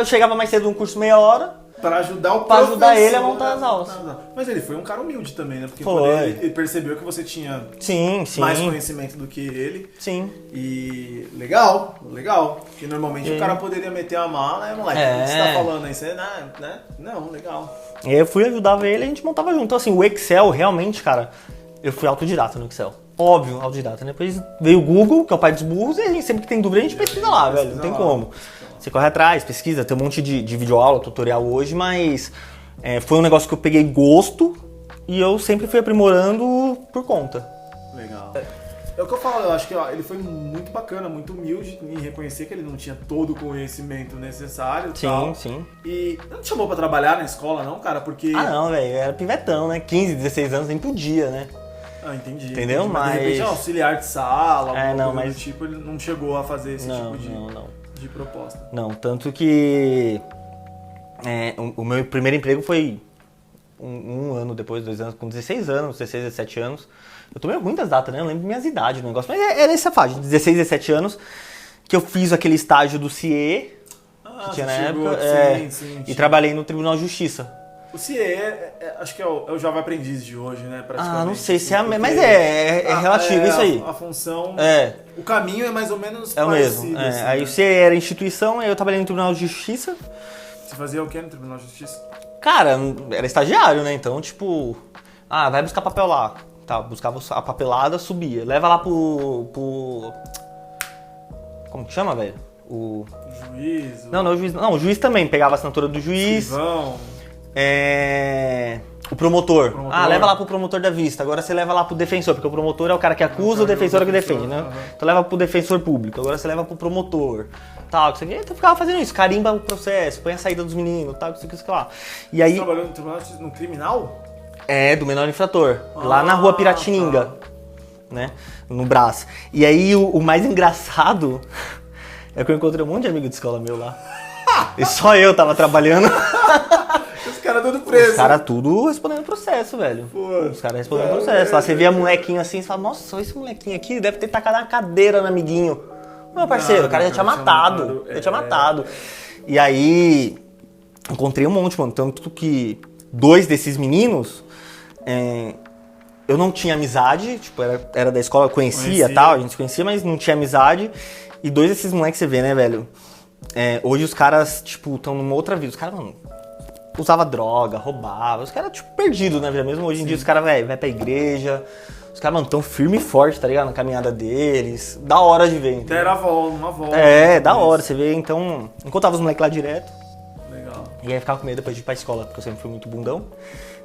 chegava mais cedo no curso meia hora, Pra ajudar o Pra ajudar professor ele a montar as aulas. Mas ele foi um cara humilde também, né? Porque Foi. quando ele percebeu que você tinha Sim. mais conhecimento do que ele. Sim. E legal. Porque normalmente o cara poderia meter a mala, moleque, o que você tá falando aí? Você, né? Não, legal. E aí eu fui, ajudava ele e a gente montava junto. Então assim, o Excel realmente, cara, eu fui autodidata no Excel. Óbvio, autodidata. Depois veio o Google, que é o pai dos burros, e a gente sempre que tem dúvida a gente pesquisa lá, velho. Não tem como. Você corre atrás, pesquisa, tem um monte de videoaula, tutorial hoje, mas foi um negócio que eu peguei gosto e eu sempre fui aprimorando por conta. Legal. É o que eu falo, eu acho que ele foi muito bacana, muito humilde em reconhecer que ele não tinha todo o conhecimento necessário. Sim. E não te chamou pra trabalhar na escola, não, cara? Porque. Ah, não, velho, era pivetão, né? 15, 16 anos, nem podia, né? Ah, entendi. Entendeu? Mas de repente, auxiliar de sala, mas do tipo, ele não chegou a fazer esse tipo de proposta. Não, tanto que o meu primeiro emprego foi um ano depois, 2 anos, com 16 anos, 16, 17 anos. Eu tô meio ruim das datas, né? Eu lembro minhas idades do negócio. Mas era essa faixa, de 16, 17 anos, que eu fiz aquele estágio do CIE, que tinha na época, sim, e trabalhei no Tribunal de Justiça. O CIE, acho que é o Jovem Aprendiz de hoje, né? Praticamente. Ah, não sei se é mas é relativo isso aí. A função, o caminho é mais ou menos é o parecido. mesmo. Assim, aí né? o CIE era instituição, aí eu trabalhei no Tribunal de Justiça. Você fazia o que no Tribunal de Justiça? Cara, era estagiário, né? Então, tipo, vai buscar papel lá. Tá, buscava a papelada, subia. Leva lá pro... Como que chama, velho? O juiz? Não, o juiz. Não, o juiz também pegava a assinatura do juiz. Escrivão. O promotor. Leva lá pro promotor da vista. Agora você leva lá pro defensor, porque o promotor é o cara que acusa, o defensor é o que defende, né? Então leva pro defensor público. Agora você leva pro promotor. Tal, que você então eu ficava fazendo isso, carimba o processo, põe a saída dos meninos, tal, que isso lá. E aí, você trabalhou no tribunal no criminal? Do menor infrator, lá na rua Piratininga, né? No Brás. E aí o mais engraçado é que eu encontrei um monte de amigo de escola meu lá. E só eu tava trabalhando. Os caras tudo preso. Os caras tudo respondendo processo, velho. Pô, os caras respondendo processo. Lá você via molequinho assim, você fala, nossa, esse molequinho aqui deve ter tacado uma cadeira no amiguinho. Meu parceiro, o cara já tinha matado. Já tinha matado. E aí, encontrei um monte, mano. Tanto que 2 desses meninos, eu não tinha amizade, tipo, era da escola, eu conhecia e tal, a gente se conhecia, mas não tinha amizade. E 2 desses moleques, você vê, né, velho? Hoje os caras, tipo, estão numa outra vida. Os caras, mano, usava droga, roubava. Os caras, tipo, perdidos na vida mesmo. Hoje em dia os caras, velho, vai pra igreja. Os caras, mano, tão firme e forte, tá ligado? Na caminhada deles. Da hora de ver, entendeu? Era uma volta. Da hora, você vê. Então, encontrava os moleques lá direto. Legal. E aí ficava com medo depois de ir pra escola, porque eu sempre fui muito bundão.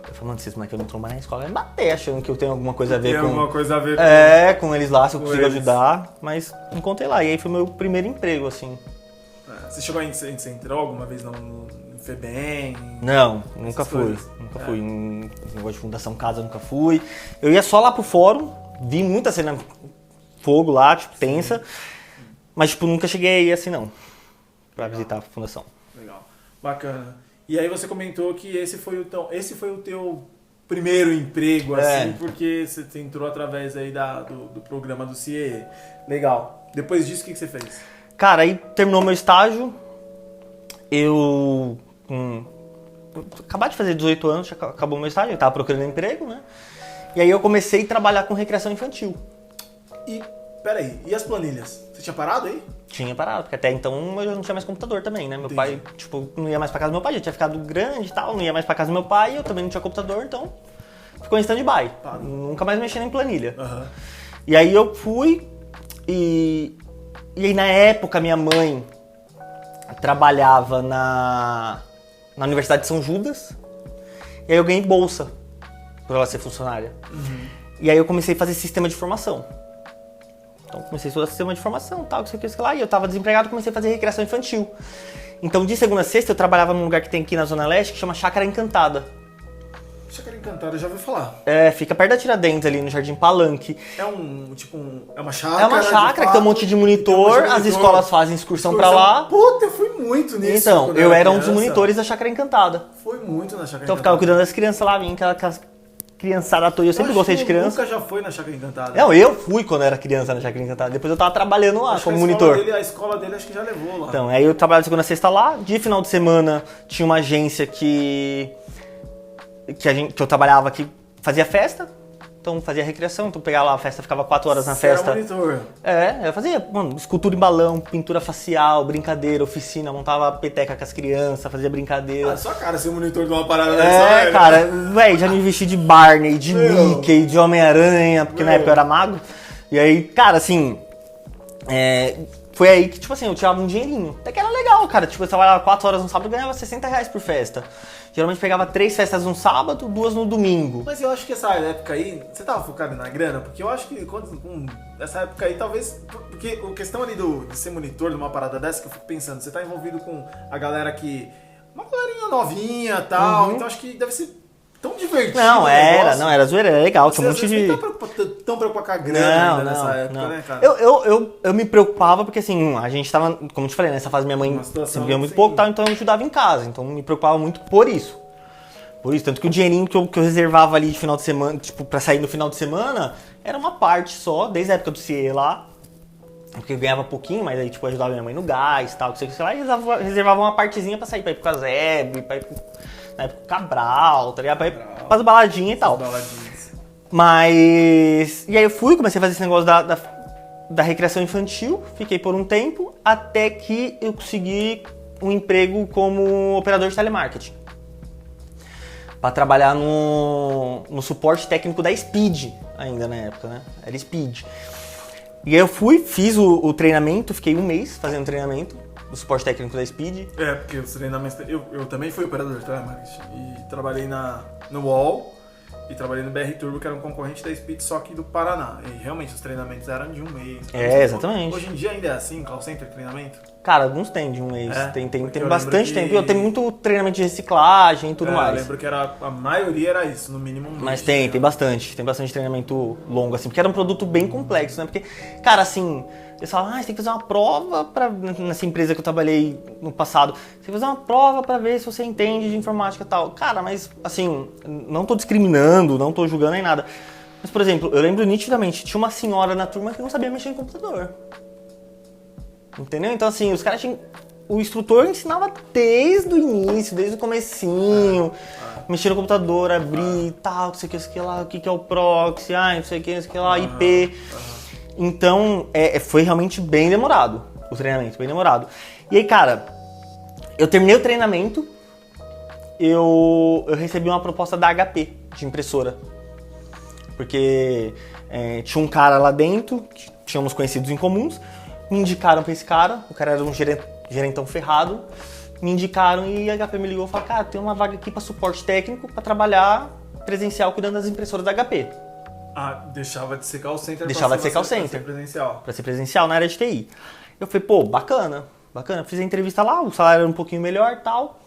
Eu falei, mano, se esses moleques eu não trombar na escola, vai me bater, achando que eu tenho alguma coisa a ver com... alguma coisa a ver com... com eles lá, se eu consigo eles. ajudar. Mas encontrei lá. E aí foi meu primeiro emprego, assim. Você chegou você entrou alguma vez no FEBEM? Não, nunca fui. Nunca fui. Em negócio de Fundação Casa, nunca fui. Eu ia só lá pro fórum, vi muita cena fogo lá, tipo, tensa. Mas, tipo, nunca cheguei aí assim, não. Pra visitar a fundação. Legal. Bacana. E aí você comentou que esse foi o teu primeiro emprego, assim, porque você entrou através aí do programa do CIE. Legal. Depois disso, o que você fez? Cara, aí terminou meu estágio. Eu... acabar de fazer 18 anos, acabou meu estágio, eu tava procurando emprego, né? E aí eu comecei a trabalhar com recreação infantil. E, peraí, e as planilhas? Você tinha parado aí? Tinha parado, porque até então eu já não tinha mais computador também, né? Meu pai, tipo, não ia mais pra casa do meu pai, já tinha ficado grande e tal, não ia mais pra casa do meu pai, eu também não tinha computador, então ficou em stand-by. Nunca mais mexendo em planilha. Uhum. E aí eu fui e aí na época minha mãe trabalhava na Universidade de São Judas, e aí eu ganhei bolsa por ela ser funcionária. Uhum. E aí eu comecei a fazer sistema de formação. Então comecei a estudar sistema de formação, tal, que sei o que lá, e eu tava desempregado, comecei a fazer recreação infantil. Então de segunda a sexta eu trabalhava num lugar que tem aqui na Zona Leste, que chama Chácara Encantada. Chácara Encantada, eu já ouvi falar. Fica perto da Tiradentes, ali no Jardim Palanque. É uma chácara? É uma chácara que tem um monte de monitor, as escolas fazem excursão pra lá. Puta, eu fui muito nisso. Então, eu era um dos monitores da Chácara Encantada. Foi muito na Chácara Então eu ficava cuidando das crianças lá, vinha aquela criançada à toa. Eu sempre gostei de criança. O Lucas já foi na Chácara Encantada. Não, eu fui quando era criança na Chácara Encantada. Depois eu tava trabalhando lá como monitor. A escola dele acho que já levou lá. Então, aí eu trabalhava de segunda a sexta lá. De final de semana tinha uma agência que eu trabalhava que fazia festa. Então fazia recreação, então pegava lá a festa, ficava 4 horas na festa. Era monitor. Eu fazia, mano, escultura em balão, pintura facial, brincadeira, oficina, montava peteca com as crianças, fazia brincadeira. Só cara ser monitor de uma parada dessa, cara, velho, já me vesti de Barney, de Mickey, de Homem-Aranha, porque na época eu era mago. E aí, cara, assim, foi aí que, tipo assim, eu tirava um dinheirinho. Até que era legal, cara, tipo, eu trabalhava 4 horas no sábado e ganhava R$60 por festa. Geralmente pegava 3 festas no sábado, 2 no domingo. Mas eu acho que essa época aí, você tava focado na grana? Porque eu acho que essa época aí talvez... Porque a questão ali de ser monitor de uma parada dessa, que eu fico pensando, você tá envolvido com a galera que... Uma galerinha novinha e tal, então acho que deve ser tão divertido. Não, era zoeira, era legal, tinha um monte de... Você não tá tão preocupado com a grana ainda nessa época, né, cara? Eu me preocupava porque, assim, a gente tava, como eu te falei, nessa fase minha mãe sempre ganhou muito pouco, então eu ajudava em casa, então me preocupava muito por isso. Tanto que o dinheirinho que eu reservava ali de final de semana, tipo, pra sair no final de semana, era uma parte só, desde a época do CIE lá, porque eu ganhava pouquinho, mas aí, tipo, eu ajudava minha mãe no gás e tal, sei lá, e reservava uma partezinha pra sair, pra ir pro Caseb, pra ir pro Cabral, tá ligado? Pra ir pras baladinhas e tal. Mas... E aí eu comecei a fazer esse negócio da recreação infantil, fiquei por um tempo, até que eu consegui um emprego como operador de telemarketing. Pra trabalhar no suporte técnico da Speed, ainda na época, né? Era Speed. E aí eu fiz o treinamento, fiquei um mês fazendo treinamento do suporte técnico da Speed. Porque os treinamentos... Eu também fui operador de telemarketing e trabalhei no UOL e trabalhei no BR Turbo, que era um concorrente da Speed, só que do Paraná. E realmente os treinamentos eram de um mês. Exatamente. Hoje em dia ainda é assim, call center treinamento? Cara, alguns tem de um mês. Tem bastante tempo. Que... Tem muito treinamento de reciclagem e tudo mais. Eu lembro que a maioria era isso, no mínimo um mês. Mas tem bastante. Tem bastante treinamento longo, assim, porque era um produto bem complexo, né? Porque, cara, assim, eles falam, você tem que fazer uma prova nessa empresa que eu trabalhei no passado. Você tem que fazer uma prova pra ver se você entende de informática e tal. Cara, mas, assim, não tô discriminando, não tô julgando nem nada. Mas, por exemplo, eu lembro nitidamente, tinha uma senhora na turma que não sabia mexer em computador. Entendeu? Então, assim, os caras tinham... O instrutor ensinava desde o início, desde o comecinho, mexer no computador, abrir e tal, não sei o que lá, o que é o proxy, não sei o que lá, IP. Então, foi realmente bem demorado, o treinamento, bem demorado. E aí, cara, eu terminei o treinamento, eu recebi uma proposta da HP, de impressora. Porque tinha um cara lá dentro, que tínhamos conhecidos em comuns, me indicaram pra esse cara, o cara era um gerentão ferrado, me indicaram e a HP me ligou e falou, cara, tem uma vaga aqui pra suporte técnico pra trabalhar presencial cuidando das impressoras da HP. Deixava de ser call center Deixava de ser call center. Pra ser presencial. Pra ser presencial na área de TI. Eu falei, pô, bacana. Fiz a entrevista lá, o salário era um pouquinho melhor e tal.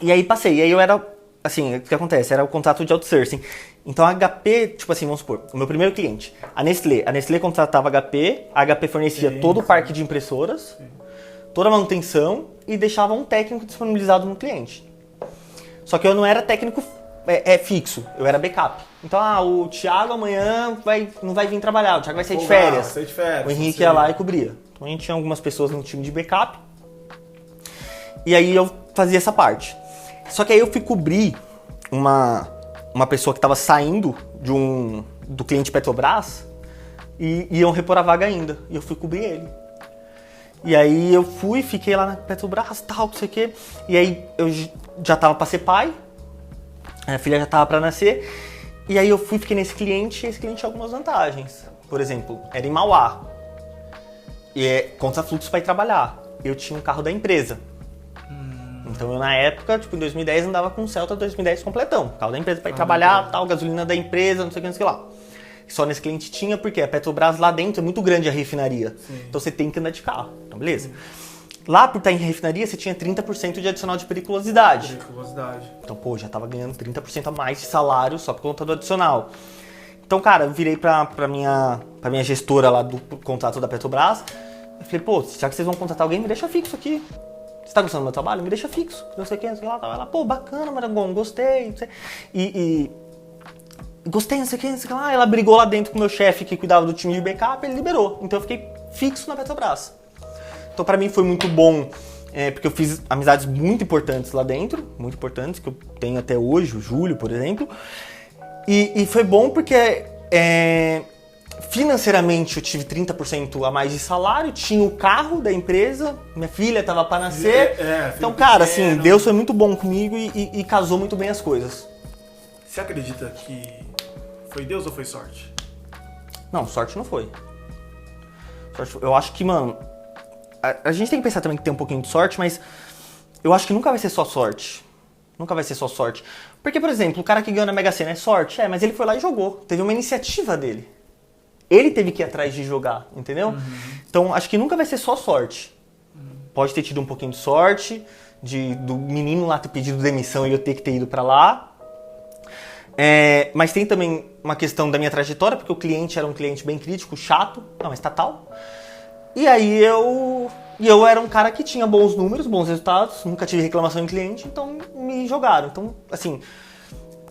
E aí passei, e aí eu era, assim, o que acontece? Era o contrato de outsourcing. Então a HP, tipo assim, vamos supor, o meu primeiro cliente, a Nestlé contratava a HP fornecia todo o parque de impressoras, toda a manutenção e deixava um técnico disponibilizado no cliente. Só que eu não era técnico fixo, eu era backup. Então, o Thiago amanhã não vai vir trabalhar, o Thiago vai sair de férias. O Henrique ia lá e cobria. Então a gente tinha algumas pessoas no time de backup. E aí eu fazia essa parte. Só que aí eu fui cobrir uma pessoa que estava saindo do cliente Petrobras e iam repor a vaga ainda. E eu fui cobrir ele. E aí eu fiquei lá na Petrobras, tal, não sei o quê. E aí eu já tava pra ser pai, a filha já tava pra nascer. E aí eu fiquei nesse cliente, e esse cliente tinha algumas vantagens. Por exemplo, era em Mauá. E contra fluxo pra ir trabalhar. Eu tinha um carro da empresa. Então eu na época, tipo em 2010, andava com um Celta 2010 completão. Carro da empresa pra ir trabalhar, tal, gasolina da empresa, não sei o que lá. Só nesse cliente tinha, porque a Petrobras lá dentro é muito grande a refinaria. Sim. Então você tem que andar de carro. Então beleza. Sim. Lá por estar em refinaria, você tinha 30% de adicional de periculosidade. Então, pô, já tava ganhando 30% a mais de salário só por conta do adicional. Então, cara, eu virei pra minha gestora lá do contrato da Petrobras. Eu falei, pô, já que vocês vão contratar alguém, me deixa fixo aqui. Você tá gostando do meu trabalho? Me deixa fixo. Não sei o que, não sei o que lá. Ela, pô, bacana, Marangon, gostei. E gostei, não sei o que, não sei o que lá. Ela brigou lá dentro com o meu chefe que cuidava do time de backup, ele liberou. Então eu fiquei fixo na Petrobras. Então pra mim foi muito bom, porque eu fiz amizades muito importantes lá dentro, muito importantes, que eu tenho até hoje, o Júlio, por exemplo. E foi bom porque financeiramente eu tive 30% a mais de salário, tinha o carro da empresa, minha filha tava pra nascer. Então, cara, assim, Deus foi muito bom comigo e casou muito bem as coisas. Você acredita que foi Deus ou foi sorte? Não, sorte não foi. Eu acho que, mano, a gente tem que pensar também que tem um pouquinho de sorte, mas eu acho que nunca vai ser só sorte. Nunca vai ser só sorte. Porque, por exemplo, o cara que ganhou na Mega Sena é sorte? Mas ele foi lá e jogou. Teve uma iniciativa dele. Ele teve que ir atrás de jogar, entendeu? Então, acho que nunca vai ser só sorte. Pode ter tido um pouquinho de sorte, do menino lá ter pedido demissão e eu ter que ter ido pra lá. Mas tem também uma questão da minha trajetória, porque o cliente era um cliente bem crítico, chato, não, estatal. E aí eu era um cara que tinha bons números, bons resultados, nunca tive reclamação em cliente, então me jogaram. Então, assim,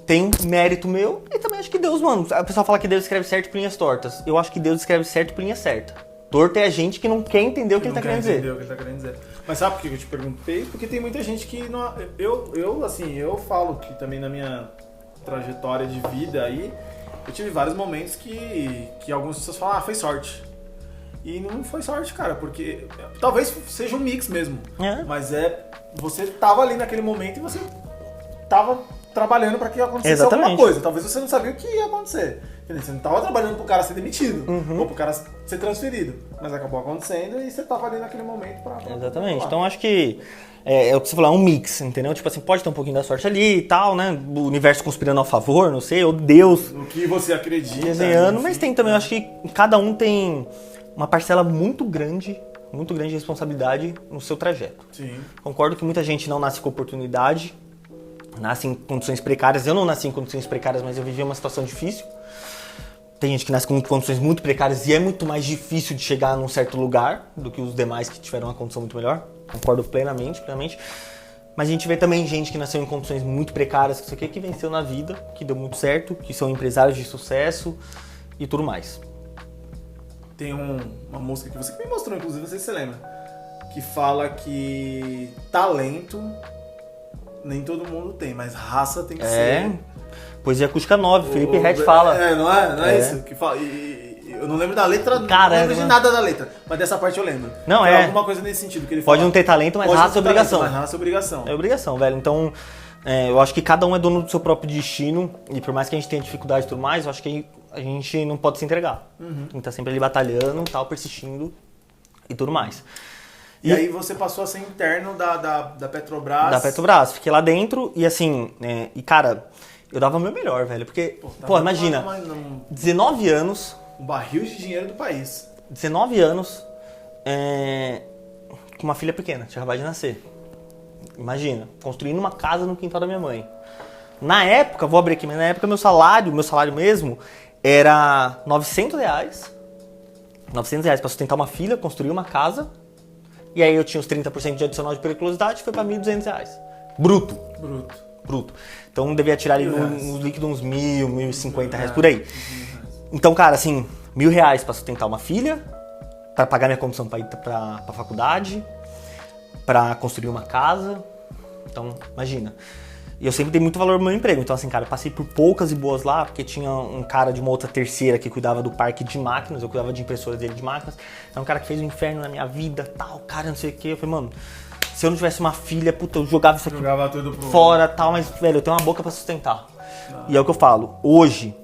tem mérito meu e também acho que Deus, mano, a pessoa fala que Deus escreve certo por linhas tortas. Eu acho que Deus escreve certo por linha certa. Torto é a gente que não quer entender o que ele tá querendo dizer. Mas sabe por que eu te perguntei? Porque tem muita gente que não... Eu falo que também na minha trajetória de vida aí, eu tive vários momentos que algumas pessoas falam, foi sorte. E não foi sorte, cara, porque talvez seja um mix mesmo. Mas você tava ali naquele momento e você tava trabalhando pra que acontecesse alguma coisa. Talvez você não sabia o que ia acontecer. Você não tava trabalhando pro cara ser demitido ou pro cara ser transferido. Mas acabou acontecendo e você tava ali naquele momento pra Exatamente. Então acho que é o que você falou, é um mix, entendeu? Tipo assim, pode ter um pouquinho da sorte ali e tal, né? O universo conspirando a favor, não sei, ou Deus. No que você acredita. Desenhando, mas tem também, eu acho que cada um tem uma parcela muito grande de responsabilidade no seu trajeto. Sim. Concordo que muita gente não nasce com oportunidade, nasce em condições precárias. Eu não nasci em condições precárias, mas eu vivi uma situação difícil. Tem gente que nasce com condições muito precárias e é muito mais difícil de chegar num certo lugar do que os demais que tiveram uma condição muito melhor. Concordo plenamente. Mas a gente vê também gente que nasceu em condições muito precárias, que venceu na vida, que deu muito certo, que são empresários de sucesso e tudo mais. Tem uma música que você me mostrou, inclusive, não sei se você lembra, que fala que talento nem todo mundo tem, mas raça tem que ser. Poesia Acústica 9, Felipe Ret fala. Não é isso? Que fala, eu não lembro da letra, não lembro de nada da letra, mas dessa parte eu lembro. Não, alguma coisa nesse sentido que ele fala. Pode não ter talento, mas raça é obrigação. Mas raça é obrigação. É obrigação, velho. Então, eu acho que cada um é dono do seu próprio destino e por mais que a gente tenha dificuldade e tudo mais, eu acho que a gente não pode se entregar. Tem que estar sempre ali batalhando, tal, persistindo e tudo mais. E aí você passou a ser interno da Petrobras? Da Petrobras. Fiquei lá dentro e assim, cara, eu dava o meu melhor, velho. Porque, imagina, 19 anos... Um barril de dinheiro do país. 19 anos, com uma filha pequena, tinha acabado de nascer. Imagina, construindo uma casa no quintal da minha mãe. Na época, vou abrir aqui, mas na época meu salário mesmo, era R$900. R$900 para sustentar uma filha, construir uma casa. E aí eu tinha os 30% de adicional de periculosidade, foi para R$1.200. Bruto. Então devia tirar ali nos líquidos uns R$1.000, R$1.050 por aí. Então, cara, assim, R$1.000 para sustentar uma filha, para pagar minha condição para ir pra faculdade, para construir uma casa. Então, imagina. E eu sempre dei muito valor ao meu emprego. Então, assim, cara, eu passei por poucas e boas lá, porque tinha um cara de uma outra terceira que cuidava do parque de máquinas, eu cuidava de impressoras dele de máquinas. É um cara que fez um inferno na minha vida, tal, cara, não sei o quê. Eu falei, mano, se eu não tivesse uma filha, puta, eu jogava isso aqui tudo fora, tal, mas, velho, eu tenho uma boca pra sustentar. E é o que eu falo, hoje,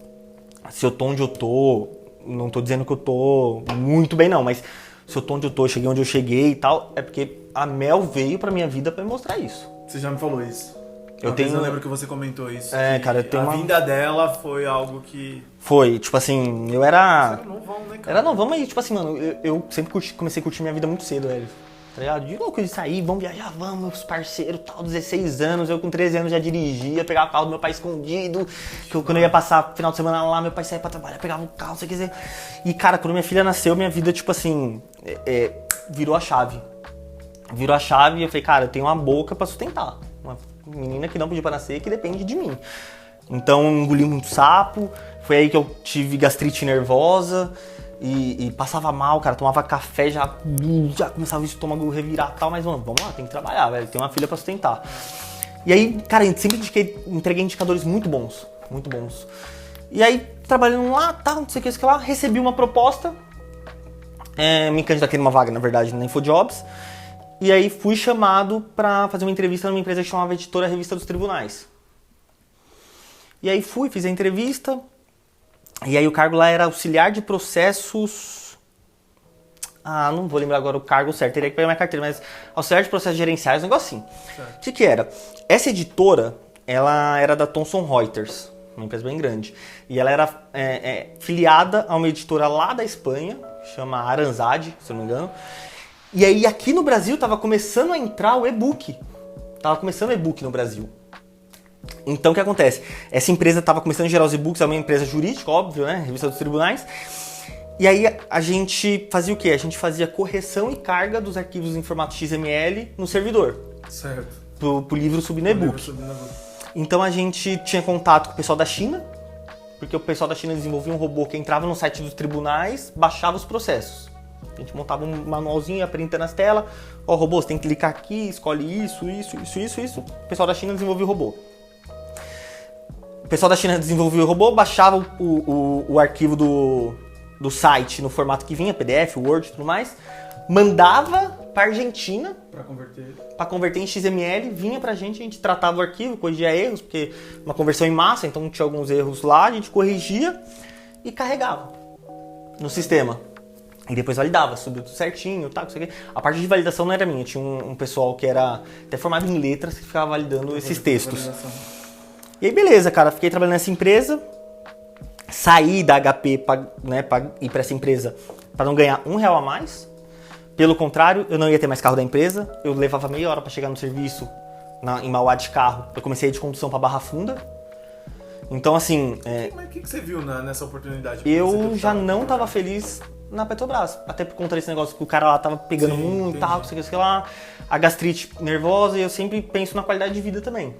se eu tô onde eu tô, não tô dizendo que eu tô muito bem não, mas se eu tô onde eu tô, cheguei onde eu cheguei e tal, é porque a Mel veio pra minha vida pra me mostrar isso. Você já me falou isso. Eu lembro que você comentou isso. Cara, eu tenho a vinda dela foi algo que... Foi, tipo assim, eu era... Você era novão, né, cara? Era novão, mas tipo assim, mano, eu sempre comecei a curtir minha vida muito cedo, velho. Tá ligado? De louco de sair, vamos viajar, vamos, parceiro, tal, 16 anos, eu com 13 anos já dirigia, pegava o carro do meu pai escondido, que quando eu ia passar final de semana lá, meu pai saía pra trabalhar, pegava o carro, você quiser. E cara, quando minha filha nasceu, minha vida, tipo assim, virou a chave. Virou a chave e eu falei, cara, eu tenho uma boca pra sustentar. Uma menina que não pediu pra nascer, que depende de mim. Então engoli muito sapo, foi aí que eu tive gastrite nervosa e passava mal, cara, tomava café, já começava o estômago revirar e tal, mas mano, vamos lá, tem que trabalhar, velho, tem uma filha pra sustentar. E aí, cara, sempre entreguei indicadores muito bons, muito bons. E aí, trabalhando lá, tal, não sei o que lá, recebi uma proposta, me candidatei numa vaga, na verdade, na InfoJobs, e aí fui chamado pra fazer uma entrevista numa empresa que chamava Editora Revista dos Tribunais. E aí fiz a entrevista, e aí o cargo lá era auxiliar de processos... não vou lembrar agora o cargo certo, teria que pegar minha carteira, mas auxiliar de processos gerenciais, um negócio assim. O que era? Essa editora, ela era da Thomson Reuters, uma empresa bem grande. E ela era filiada a uma editora lá da Espanha, chama Aranzadi, se eu não me engano. E aí aqui no Brasil tava começando a entrar o e-book. Tava começando o e-book no Brasil. Então o que acontece? Essa empresa estava começando a gerar os e-books, é uma empresa jurídica, óbvio, né? Revista dos Tribunais. E aí a gente fazia o quê? A gente fazia correção e carga dos arquivos em formato XML no servidor. Certo. Pro livro subir no e-book. Então a gente tinha contato com o pessoal da China, porque o pessoal da China desenvolvia um robô que entrava no site dos tribunais, baixava os processos. A gente montava um manualzinho, ia printando nas telas. Ó, robô, você tem que clicar aqui, escolhe isso. O pessoal da China desenvolvia o robô. O pessoal da China desenvolveu o robô, baixava o arquivo do site no formato que vinha, PDF, Word e tudo mais, mandava para Argentina para converter em XML, vinha pra gente, a gente tratava o arquivo, corrigia erros, porque uma conversão em massa, então tinha alguns erros lá, a gente corrigia e carregava no sistema. E depois validava, subiu tudo certinho, tá, isso aqui. A parte de validação não era minha, tinha um pessoal que era até formado em letras que ficava validando esses textos. E aí beleza, cara, fiquei trabalhando nessa empresa, saí da HP pra ir pra essa empresa para não ganhar R$1 a mais. Pelo contrário, eu não ia ter mais carro da empresa, eu levava meia hora para chegar no serviço em Mauá de carro. Eu comecei a ir de condução para Barra Funda. Então assim... Mas o que você viu nessa oportunidade? Eu já não tava feliz na Petrobras, até por conta desse negócio que o cara lá tava pegando muito e tal, sei lá, a gastrite nervosa, e eu sempre penso na qualidade de vida também.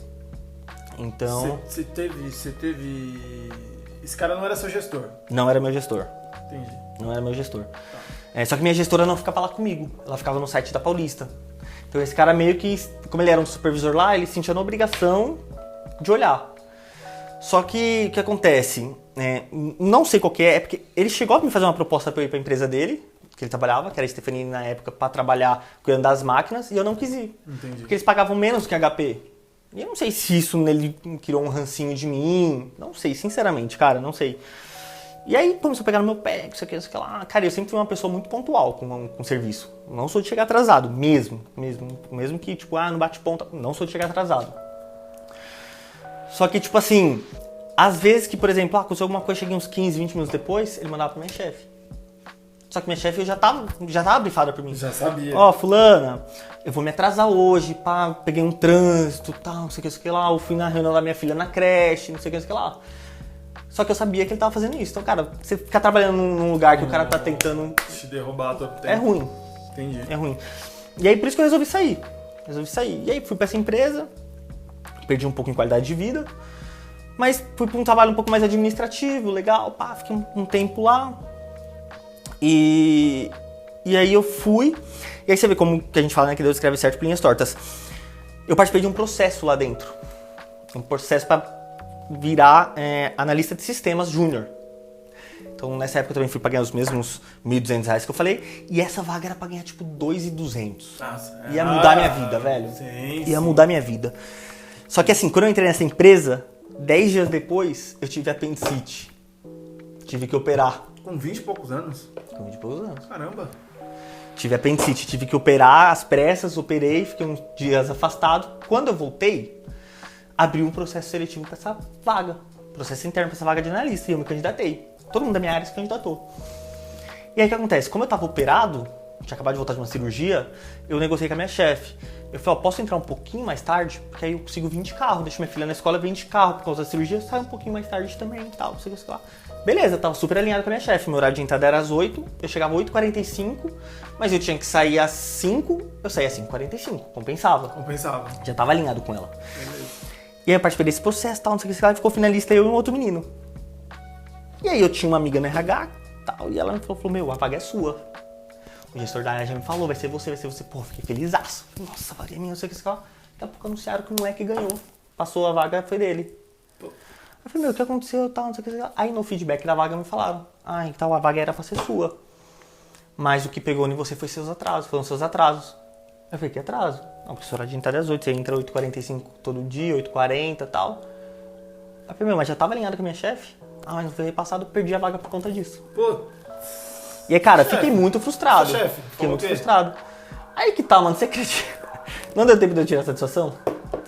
Então... Você teve... Esse cara não era seu gestor? Não era meu gestor. Entendi. Não era meu gestor. Só que minha gestora não ficava lá comigo, ela ficava no site da Paulista. Então esse cara meio que, como ele era um supervisor lá, ele sentia na obrigação de olhar. Só que o que acontece? Não sei qual que é porque ele chegou a me fazer uma proposta para eu ir para a empresa dele, que ele trabalhava, que era a Stephanie na época, para trabalhar cuidando das máquinas, e eu não quis ir. Entendi. Porque eles pagavam menos que a HP. E eu não sei se isso nele criou um rancinho de mim, não sei, sinceramente, cara, não sei. E aí começou a pegar no meu pé, isso aqui lá. Cara, eu sempre fui uma pessoa muito pontual com serviço. Não sou de chegar atrasado, mesmo que, tipo, não bate ponta, não sou de chegar atrasado. Só que, tipo assim, às vezes que, por exemplo, aconteceu alguma coisa, cheguei uns 15, 20 minutos depois, ele mandava pra minha chefe. Só que minha chefe eu já tava brifada por mim. Já sabia. Ó, fulana, eu vou me atrasar hoje, pá, peguei um trânsito, tal, não sei o que lá, eu fui na reunião da minha filha na creche, não sei o que lá. Só que eu sabia que ele tava fazendo isso. Então, cara, você ficar trabalhando num lugar que o cara tá tentando... te derrubar todo tempo. É ruim. Entendi. É ruim. E aí, por isso que eu resolvi sair. E aí, fui pra essa empresa, perdi um pouco em qualidade de vida, mas fui pra um trabalho um pouco mais administrativo, legal, pá, fiquei um tempo lá. E aí eu fui, e aí você vê como que a gente fala, né, que Deus escreve certo por linhas tortas. Eu participei de um processo lá dentro. Um processo para virar analista de sistemas júnior. Então nessa época eu também fui para ganhar os mesmos R$1.200 que eu falei, e essa vaga era para ganhar tipo R$2.200. Ia mudar minha vida, velho. Ia mudar minha vida. Só que assim, quando eu entrei nessa empresa, 10 dias depois, eu tive apendicite. Tive que operar. Com 20 e poucos anos? Com 20 e poucos anos. Caramba. Tive apendicite, tive que operar às pressas, operei, fiquei uns dias afastado. Quando eu voltei, abriu um processo seletivo para essa vaga. Processo interno para essa vaga de analista, e eu me candidatei. Todo mundo da minha área se candidatou. E aí o que acontece? Como eu tava operado, tinha acabado de voltar de uma cirurgia, eu negociei com a minha chefe. Eu falei, posso entrar um pouquinho mais tarde? Porque aí eu consigo vir de carro, deixo minha filha na escola, vem de carro por causa da cirurgia, sai um pouquinho mais tarde também e tal, sei lá. Beleza, tava super alinhado com a minha chefe, meu horário de entrada era às 8, eu chegava às 8h45, mas eu tinha que sair às 5, eu saía às 5h45, compensava. Compensava. Já tava alinhado com ela. Beleza. E aí eu participei desse processo, tal, não sei o que, e ficou finalista eu e um outro menino. E aí eu tinha uma amiga no RH, tal, e ela me falou, meu, a vaga é sua. O gestor da área já me falou, vai ser você. Pô, fiquei felizaço. Nossa, vaga é minha, não sei o que, daqui a pouco anunciaram que o moleque ganhou. Passou a vaga, foi dele. Eu falei, meu, o que aconteceu, tal, não sei o que. Aí no feedback da vaga me falaram, então a vaga era pra ser sua. Mas o que pegou em você foram seus atrasos. Eu falei, que atraso? Não, a professora de entrada às 8, você entra 8h45 todo dia, 8h40 e tal. Eu falei, meu, mas já tava alinhado com a minha chefe? Mas não foi repassado, perdi a vaga por conta disso. Pô. E aí, cara, fiquei muito frustrado. Chefe, fiquei muito frustrado. Aí que tá, mano, você acredita? Não deu tempo de eu tirar a satisfação?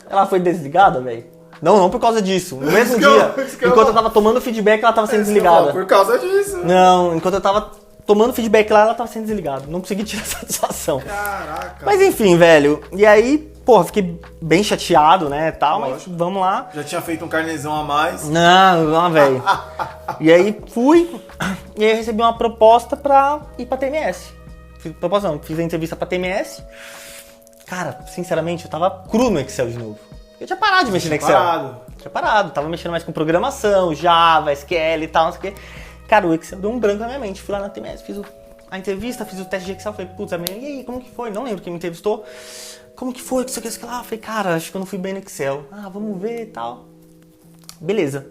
Ela foi desligada, velho. Não por causa disso. No mesmo dia, enquanto eu tava tomando feedback, ela tava sendo desligada. Por causa disso. Não, enquanto eu tava tomando feedback lá, ela tava sendo desligada. Não consegui tirar a satisfação. Caraca. Mas enfim, velho. E aí, porra, fiquei bem chateado, né, tal, mas vamos lá. Já tinha feito um carnezão a mais. Não, velho. E aí fui, e aí recebi uma proposta pra ir pra TMS. Fiz a entrevista pra TMS. Cara, sinceramente, eu tava cru no Excel de novo. Eu tinha parado de mexer no Excel. Tinha parado, tava mexendo mais com programação, Java, SQL e tal, não sei o quê. Cara, o Excel deu um branco na minha mente. Fui lá na TMS, fiz a entrevista, fiz o teste de Excel, falei, putz, a menina, e aí, como que foi? Não lembro quem me entrevistou. Como que foi? Que isso lá? Falei, cara, acho que eu não fui bem no Excel. Vamos ver e tal. Beleza.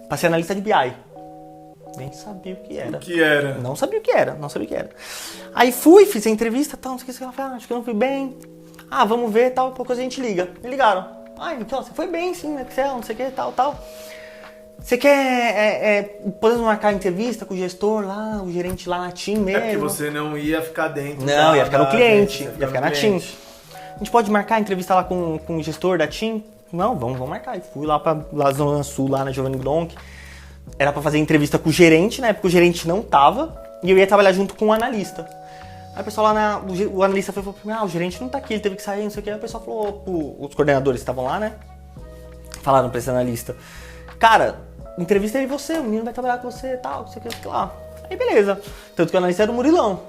Passei na lista de BI. Nem sabia o que era. Não sabia o que era. Aí fui, fiz a entrevista, tal, não sei o que lá. Falei, acho que eu não fui bem. Vamos ver, tal, pouco a gente liga. Me ligaram. Então, você foi bem, sim, no Excel, não sei o que, tal. Você quer, podemos marcar a entrevista com o gestor lá, o gerente lá na TIM mesmo? É porque você não ia ficar dentro. Não, ia ficar no cliente, ia ficar na TIM. A gente pode marcar a entrevista lá com o gestor da TIM? Não, vamos marcar. E fui lá pra Zona Sul, lá na Giovanni Gronk. Era pra fazer entrevista com o gerente, na época o gerente não tava, e eu ia trabalhar junto com o analista. Aí o pessoal lá, o analista falou pra mim, o gerente não tá aqui, ele teve que sair, não sei o que. Aí o pessoal falou, os coordenadores estavam lá, né? Falaram pra esse analista, cara, entrevista aí você, o menino vai trabalhar com você e tal, não sei o que lá. Aí beleza. Tanto que o analista era o Murilão.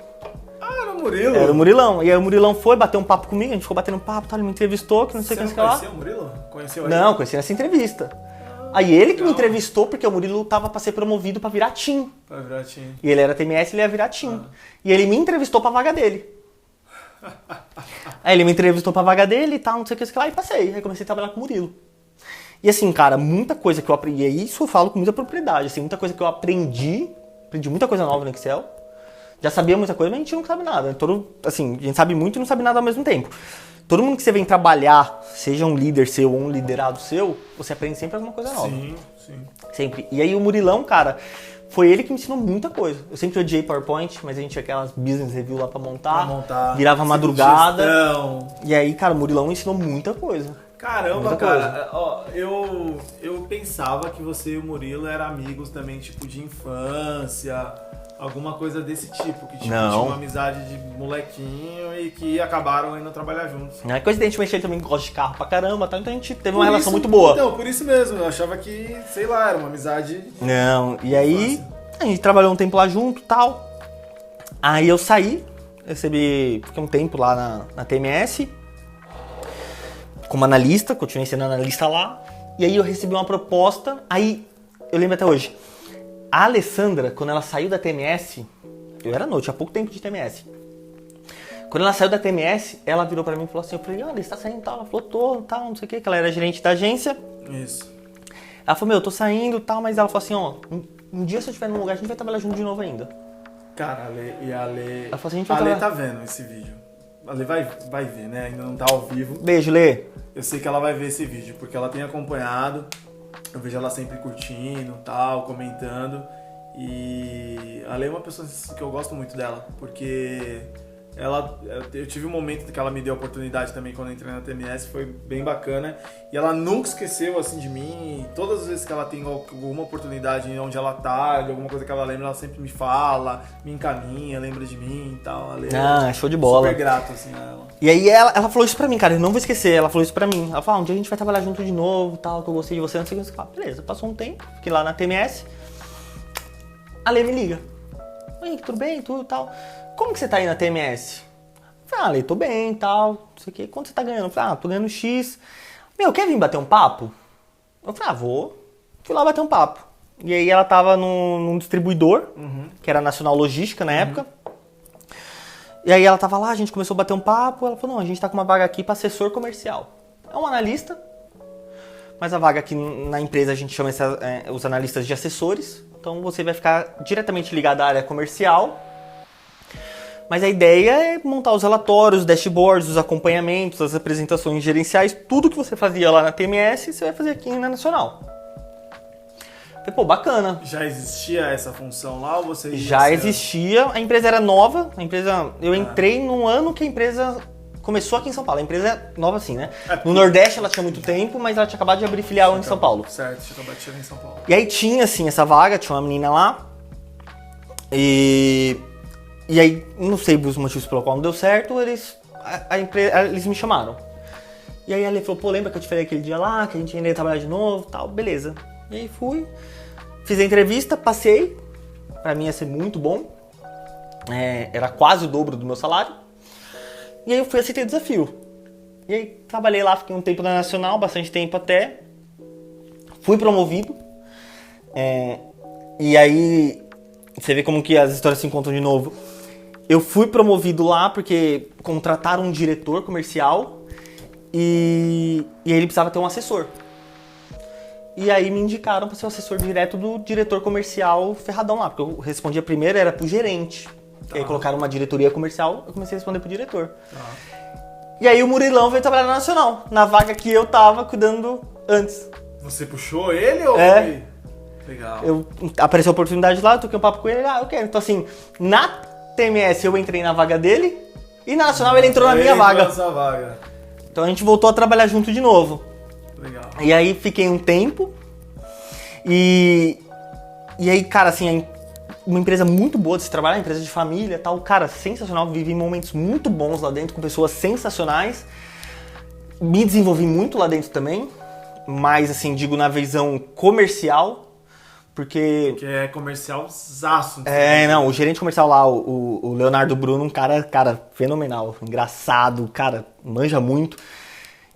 Era o Murilo? Era o Murilão. E aí o Murilão foi, bateu um papo comigo, a gente ficou batendo um papo, tal, ele me entrevistou, que não sei o que lá. Você conheceu o Murilo? Conheceu ele? Não, conheci nessa entrevista. Aí ele que me entrevistou, porque o Murilo tava pra ser promovido pra virar TIM. E ele era TMS, ele ia virar TIM. E ele me entrevistou pra vaga dele. Aí ele me entrevistou pra vaga dele e tal, não sei o que lá, e passei. Aí comecei a trabalhar com o Murilo. E assim, cara, muita coisa que eu aprendi, e isso eu falo com muita propriedade, assim, muita coisa que eu aprendi muita coisa nova no Excel. Já sabia muita coisa, mas a gente não sabe nada. A gente sabe muito e não sabe nada ao mesmo tempo. Todo mundo que você vem trabalhar, seja um líder seu ou um liderado seu, você aprende sempre alguma coisa nova. Sim. Sempre. E aí o Murilão, cara, foi ele que me ensinou muita coisa. Eu sempre odiei PowerPoint, mas a gente tinha aquelas business review lá pra montar. Virava madrugada. E aí, cara, o Murilão me ensinou muita coisa. Caramba, cara, ó, eu pensava que você e o Murilo eram amigos também, tipo, de infância, alguma coisa desse tipo, que tipo, tinha uma amizade de molequinho e que acabaram indo trabalhar juntos. É coincidentemente ele também gosta de carro pra caramba, tá? Então a gente teve uma relação muito boa. Então, por isso mesmo, eu achava que, sei lá, era uma amizade... Não, e aí a gente trabalhou um tempo lá junto e tal. Aí eu saí, fiquei um tempo lá na TMS, como analista, continuei sendo analista lá. E aí eu recebi uma proposta, aí eu lembro até hoje. A Alessandra, quando ela saiu da TMS, eu era noite, tinha pouco tempo de TMS. Quando ela saiu da TMS, ela virou pra mim e falou assim, eu falei, olha, você tá saindo e tal? Ela falou, tô, tal, não sei o que, que ela era gerente da agência. Isso. Ela falou, eu tô saindo e tal, mas ela falou assim, um dia se eu estiver num lugar, a gente vai trabalhar junto de novo ainda. Cara, a Ale ela falou assim, a Ale tá vendo esse vídeo. A Ale vai ver, né? Ainda não tá ao vivo. Beijo, Lê. Eu sei que ela vai ver esse vídeo, porque ela tem acompanhado. Eu vejo ela sempre curtindo, tal, comentando. E a Ale é uma pessoa que eu gosto muito dela, porque eu tive um momento que ela me deu a oportunidade também quando eu entrei na TMS, foi bem bacana. E ela nunca esqueceu assim de mim. Todas as vezes que ela tem alguma oportunidade onde ela tá, de alguma coisa que ela lembra, ela sempre me fala, me encaminha, lembra de mim e tal. Show de bola. Super grato assim a ela. E aí ela falou isso pra mim, cara, eu não vou esquecer, ela falou isso pra mim. Ela falou, um dia a gente vai trabalhar junto de novo, tal, que eu gostei de você, não sei o que. Beleza, passou um tempo, fiquei lá na TMS. A Lê me liga. Oi, tudo bem, tudo tal. Como que você tá aí na TMS? Eu falei, Lê, tô bem, tal, não sei o que. Quanto você tá ganhando? Eu falei, tô ganhando X. meu, quer vir bater um papo? Eu falei, vou. Fui lá bater um papo. E aí ela tava num distribuidor, que era Nacional Logística na época. E aí ela tava lá, a gente começou a bater um papo, ela falou, não, a gente tá com uma vaga aqui para assessor comercial. É um analista, mas a vaga aqui na empresa a gente chama os analistas de assessores. Então você vai ficar diretamente ligado à área comercial. Mas a ideia é montar os relatórios, os dashboards, os acompanhamentos, as apresentações gerenciais, tudo que você fazia lá na TMS, você vai fazer aqui na Nacional. Falei, pô, bacana. Já existia essa função lá ou você... Já existia, a empresa era nova, eu entrei no ano que a empresa começou aqui em São Paulo. A empresa é nova assim, né? No Nordeste ela tinha muito tempo, mas ela tinha acabado de abrir filial em São Paulo. Certo, tinha acabado de chegar em São Paulo. E aí tinha, assim, essa vaga, tinha uma menina lá, e aí, não sei os motivos pelo qual não deu certo, eles me chamaram. E aí ela falou, pô, lembra que eu te falei aquele dia lá, que a gente ainda ia trabalhar de novo, tal, beleza. E aí fui, fiz a entrevista, passei, pra mim ia ser muito bom, era quase o dobro do meu salário. E aí eu fui aceitar o desafio. E aí trabalhei lá, fiquei um tempo na Nacional, bastante tempo até, fui promovido, e aí você vê como que as histórias se encontram de novo. Eu fui promovido lá porque contrataram um diretor comercial e aí ele precisava ter um assessor. E aí me indicaram para ser o assessor direto do diretor comercial ferradão lá, porque eu respondia primeiro, era pro gerente. E aí colocaram uma diretoria comercial, eu comecei a responder pro diretor. E aí o Murilão veio trabalhar na Nacional, na vaga que eu tava cuidando antes. Você puxou ele ou foi? Legal. Apareceu a oportunidade lá, eu toquei um papo com ele, eu quero. Então assim, na TMS eu entrei na vaga dele e na Nacional ele entrou na minha vaga. Então a gente voltou a trabalhar junto de novo. Legal. E aí fiquei um tempo e aí, cara, assim, uma empresa muito boa de se trabalhar, empresa de família e tal, cara, sensacional, vivi momentos muito bons lá dentro com pessoas sensacionais. Me desenvolvi muito lá dentro também, mas assim, digo na visão comercial. Porque é comercial-zaço. Não, o gerente comercial lá, o Leonardo Bruno, um cara fenomenal, engraçado, cara, manja muito.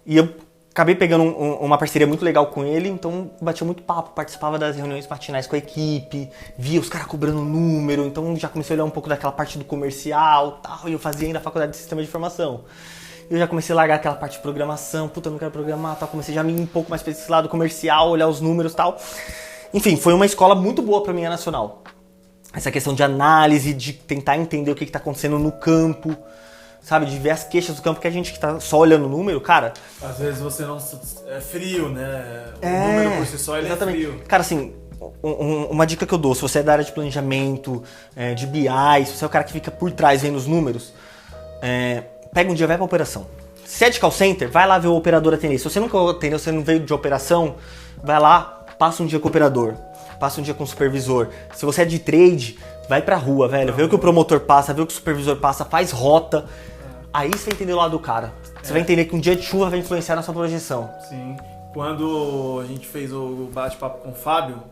E eu acabei pegando uma parceria muito legal com ele, então batia muito papo, participava das reuniões matinais com a equipe, via os caras cobrando número, então já comecei a olhar um pouco daquela parte do comercial e tal, e eu fazia ainda a faculdade de sistema de informação. Eu já comecei a largar aquela parte de programação, puta, eu não quero programar, tal, comecei já a ir um pouco mais pra esse lado comercial, olhar os números e tal. Enfim, foi uma escola muito boa pra mim, a Nacional. Essa questão de análise, de tentar entender o que tá acontecendo no campo, sabe? De ver as queixas do campo, que a gente que tá só olhando o número, cara... Às vezes você não... É frio, né? O número por si só, ele exatamente. É frio. Cara, assim, uma dica que eu dou, se você é da área de planejamento, de BI, se você é o cara que fica por trás vendo os números, pega um dia, vai pra operação. Se é de call center, vai lá ver o operador atender. Se você nunca atendeu, você não veio de operação, vai lá... Passa um dia com o operador, passa um dia com o supervisor. Se você é de trade, vai pra rua, velho. Vê o que o promotor passa, vê o que o supervisor passa, faz rota. Aí você vai entender o lado do cara. Você vai entender que um dia de chuva vai influenciar na sua projeção. Sim. Quando a gente fez o bate-papo com o Fábio,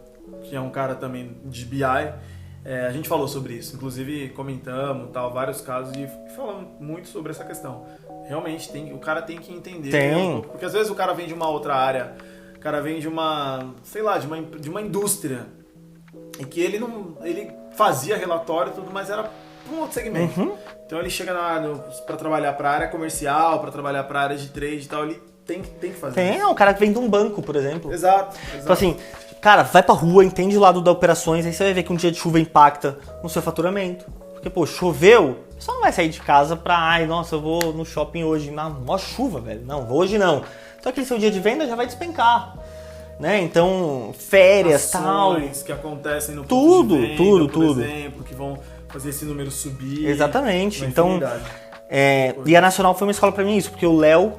que é um cara também de BI, a gente falou sobre isso. Inclusive comentamos, tal, vários casos e falamos muito sobre essa questão. Realmente, o cara tem que entender. Tem. Porque às vezes o cara vem de uma outra área... O cara vem de uma, sei lá, de uma indústria e que ele fazia relatório e tudo, mas era para um outro segmento. Então ele chega para trabalhar para a área comercial, para trabalhar para a área de trade e tal, ele tem que fazer isso. É um cara que vem de um banco, por exemplo. Exato. Então assim, cara, vai pra rua, entende o lado das operações, aí você vai ver que um dia de chuva impacta no seu faturamento. Porque, pô, choveu, você só não vai sair de casa pra, nossa, eu vou no shopping hoje, na maior chuva, velho. Não, hoje não. Então aquele seu dia de venda já vai despencar, né? Então, férias, ações tal... que acontecem no tudo, ponto de venda, por exemplo, que vão fazer esse número subir. Exatamente. Então, e a Nacional foi uma escola pra mim isso, porque o Léo,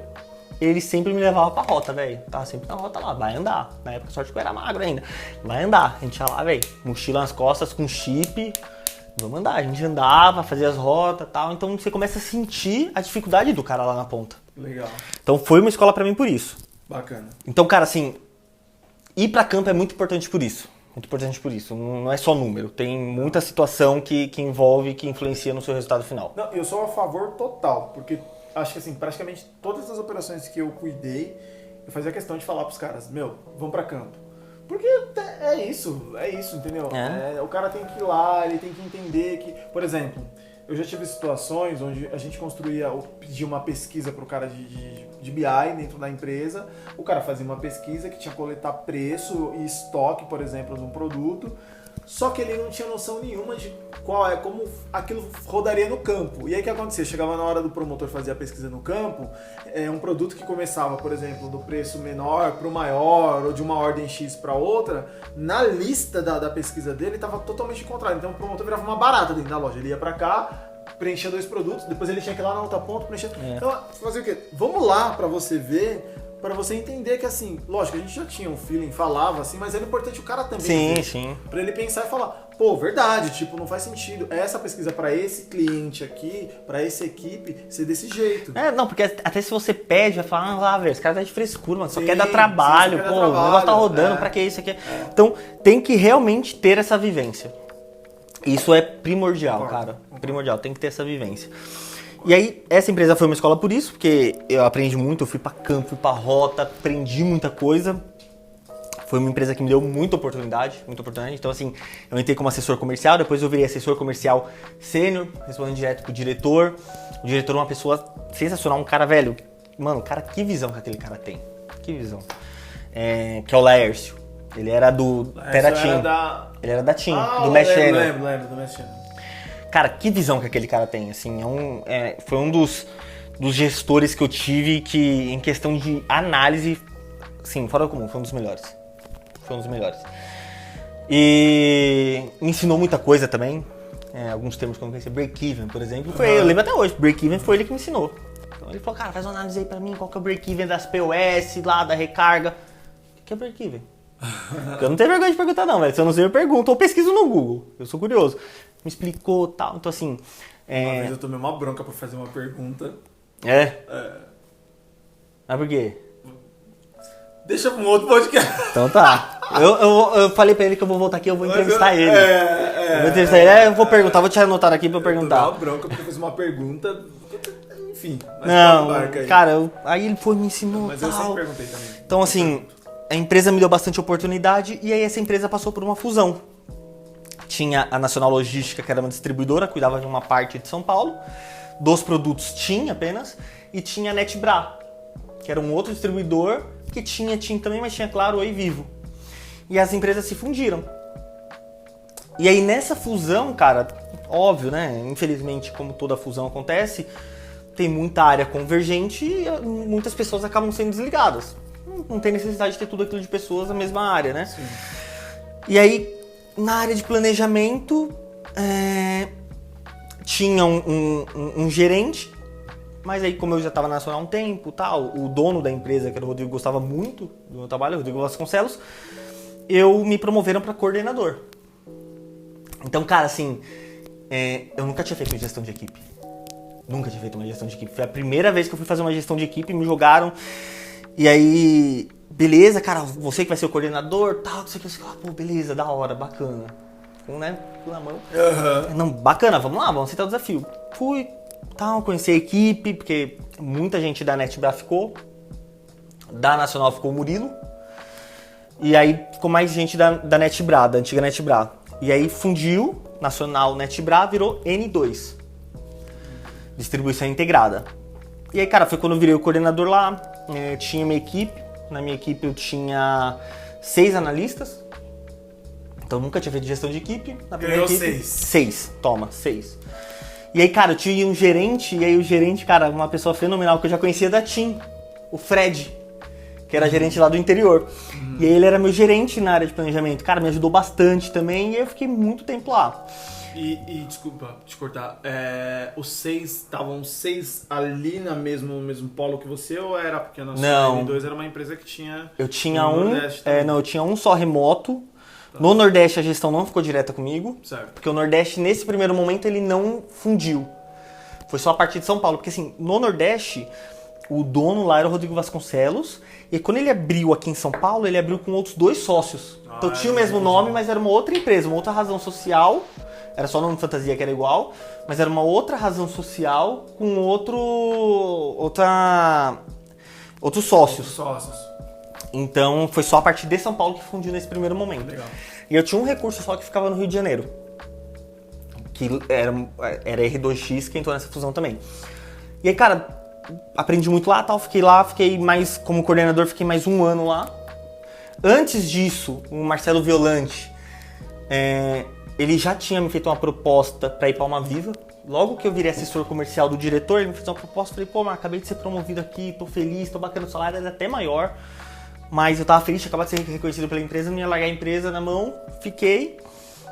ele sempre me levava pra rota, velho. Tava sempre na rota lá, vai andar. Na época, sorte que eu era magro ainda. Vai andar. A gente ia lá, velho, mochila nas costas com chip... Vamos andar, a gente andava, fazia as rotas e tal, então você começa a sentir a dificuldade do cara lá na ponta. Legal. Então foi uma escola pra mim por isso. Bacana. Então, cara, assim, ir pra campo é muito importante por isso. Muito importante por isso. Não é só número, tem muita situação que envolve, que influencia no seu resultado final. Não, eu sou a favor total, porque acho que assim, praticamente todas as operações que eu cuidei, eu fazia questão de falar pros caras, vamos pra campo. Porque é isso, entendeu? O cara tem que ir lá, ele tem que entender que, por exemplo, eu já tive situações onde a gente pedia uma pesquisa pro cara de BI dentro da empresa, o cara fazia uma pesquisa que tinha que coletar preço e estoque, por exemplo, de um produto, só que ele não tinha noção nenhuma de como aquilo rodaria no campo. E aí o que acontecia? Chegava na hora do promotor fazer a pesquisa no campo, um produto que começava, por exemplo, do preço menor para o maior, ou de uma ordem X para outra, na lista da pesquisa dele estava totalmente contrário. Então o promotor virava uma barata dentro da loja. Ele ia para cá, preenchia 2 produtos, depois ele tinha que ir lá na outra ponta, preencher... Então, fazer o quê? Vamos lá para você ver... Pra você entender que, assim, lógico, a gente já tinha um feeling, falava assim, mas era importante o cara também ver. Sim. Pra ele pensar e falar, pô, verdade, tipo, não faz sentido. Essa pesquisa pra esse cliente aqui, pra essa equipe, ser desse jeito. Não, porque até se você pede, vai falar, velho, esse cara tá de frescura, mano, só quer dar trabalho, quer pô, dar trabalho, o negócio tá rodando, pra que isso aqui? Então, tem que realmente ter essa vivência. Isso é primordial, cara. Primordial, tem que ter essa vivência. E aí, essa empresa foi uma escola por isso, porque eu aprendi muito, eu fui pra campo, fui pra rota, aprendi muita coisa. Foi uma empresa que me deu muita oportunidade. Então, assim, eu entrei como assessor comercial, depois eu virei assessor comercial sênior, respondendo direto pro diretor. O diretor é uma pessoa sensacional, um cara, velho, mano, cara, que visão que aquele cara tem. Que visão. Que é o Laércio. Ele era do Teratim. Ele era da TIM, do Mesh Channel. Lembro, do Mesh Channel. Cara, que visão que aquele cara tem, assim, foi um dos gestores que eu tive que, em questão de análise, sim, fora do comum, foi um dos melhores. E me ensinou muita coisa também, alguns termos que eu não conhecia, break-even, por exemplo, eu lembro até hoje, break-even foi ele que me ensinou. Então ele falou, cara, faz uma análise aí pra mim, qual que é o break-even das POS, lá, da recarga. O que é break-even? Eu não tenho vergonha de perguntar não, velho, se eu não sei eu pergunto, ou pesquiso no Google, eu sou curioso. Me explicou e tal, então assim... Uma vez eu tomei uma bronca pra fazer uma pergunta. Mas por quê? Deixa pra um outro podcast. Então tá. Eu falei pra ele que eu vou voltar aqui, eu vou entrevistar ele. Eu vou entrevistar ele, eu vou perguntar, vou te anotar aqui pra eu perguntar. Eu tomei uma bronca porque eu fiz uma pergunta, enfim. Não, cara, aí ele foi me ensinou. Mas eu sempre perguntei também. Então assim, a empresa me deu bastante oportunidade e aí essa empresa passou por uma fusão. Tinha a Nacional Logística, que era uma distribuidora, cuidava de uma parte de São Paulo, dos produtos TIM apenas, e tinha a NetBra, que era um outro distribuidor, que tinha TIM também, mas tinha, claro, Oi Vivo. E as empresas se fundiram. E aí nessa fusão, cara, óbvio, né, infelizmente, como toda fusão acontece, tem muita área convergente e muitas pessoas acabam sendo desligadas. Não tem necessidade de ter tudo aquilo de pessoas na mesma área, né? Sim. E aí... Na área de planejamento, tinha um gerente, mas aí como eu já estava na Nacional há um tempo, tal, o dono da empresa, que era o Rodrigo, gostava muito do meu trabalho, o Rodrigo Vasconcelos, me promoveram para coordenador. Então, cara, assim, eu nunca tinha feito uma gestão de equipe. Nunca tinha feito uma gestão de equipe. Foi a primeira vez que eu fui fazer uma gestão de equipe, me jogaram, e aí... Beleza, cara, você que vai ser o coordenador, tal, não sei o que, pô, beleza, da hora, bacana. Com, né, na mão. Não, bacana, vamos lá, vamos aceitar o desafio. Fui, tal, conheci a equipe, porque muita gente da NetBra ficou, da Nacional ficou o Murilo, e aí ficou mais gente da NetBra, da antiga NetBra. E aí fundiu, Nacional NetBra, virou N2, distribuição integrada. E aí, cara, foi quando eu virei o coordenador lá, tinha minha equipe. Na minha equipe eu tinha 6 analistas, então nunca tinha feito gestão de equipe. Na primeira equipe, 6. Toma, 6. E aí, cara, eu tinha um gerente, e aí o gerente, cara, uma pessoa fenomenal que eu já conhecia da TIM, o Fred, que era gerente lá do interior. E aí ele era meu gerente na área de planejamento. Cara, me ajudou bastante também, e eu fiquei muito tempo lá. E desculpa te cortar, os 6 estavam 6 ali no mesmo polo que você, ou era porque a nossa N2 era uma empresa que tinha... Eu tinha eu tinha um só remoto. Tá. No Nordeste a gestão não ficou direta comigo, certo. Porque o Nordeste nesse primeiro momento ele não fundiu. Foi só a partir de São Paulo, porque assim, no Nordeste o dono lá era o Rodrigo Vasconcelos, e quando ele abriu aqui em São Paulo, ele abriu com outros 2 sócios. Então tinha o mesmo nome, mas era uma outra empresa, uma outra razão social. Era só o nome de fantasia que era igual, mas era uma outra razão social com outros sócios. Então foi só a partir de São Paulo que fundiu nesse primeiro momento. Legal. E eu tinha um recurso só que ficava no Rio de Janeiro. Que era R2X que entrou nessa fusão também. E aí, cara, aprendi muito lá, tal, fiquei mais, como coordenador, fiquei mais 1 ano lá. Antes disso, o Marcelo Violante, ele já tinha me feito uma proposta para ir para Alma Viva. Logo que eu virei assessor comercial do diretor, ele me fez uma proposta, falei, pô, mas acabei de ser promovido aqui, tô feliz, tô bacana, o salário era até maior. Mas eu tava feliz, tinha acabado de ser reconhecido pela empresa, não ia largar a empresa na mão, fiquei.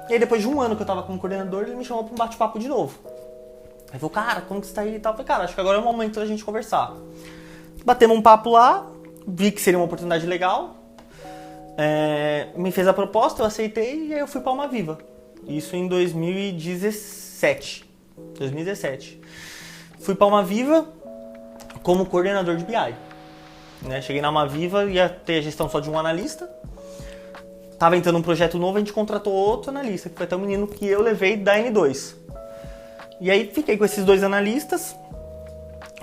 E aí depois de 1 ano que eu tava como coordenador, ele me chamou para um bate-papo de novo. Aí falou, cara, como que você tá aí e tal? Eu falei, cara, acho que agora é o momento da gente conversar. Batemos um papo lá, vi que seria uma oportunidade legal. Me fez a proposta, eu aceitei e aí eu fui para Alma Viva. Isso em 2017. Fui para Alma Viva como coordenador de BI. Cheguei na Alma Viva, ia ter a gestão só de um analista. Tava entrando um projeto novo, a gente contratou outro analista, que foi até o menino que eu levei da N2. E aí fiquei com esses 2 analistas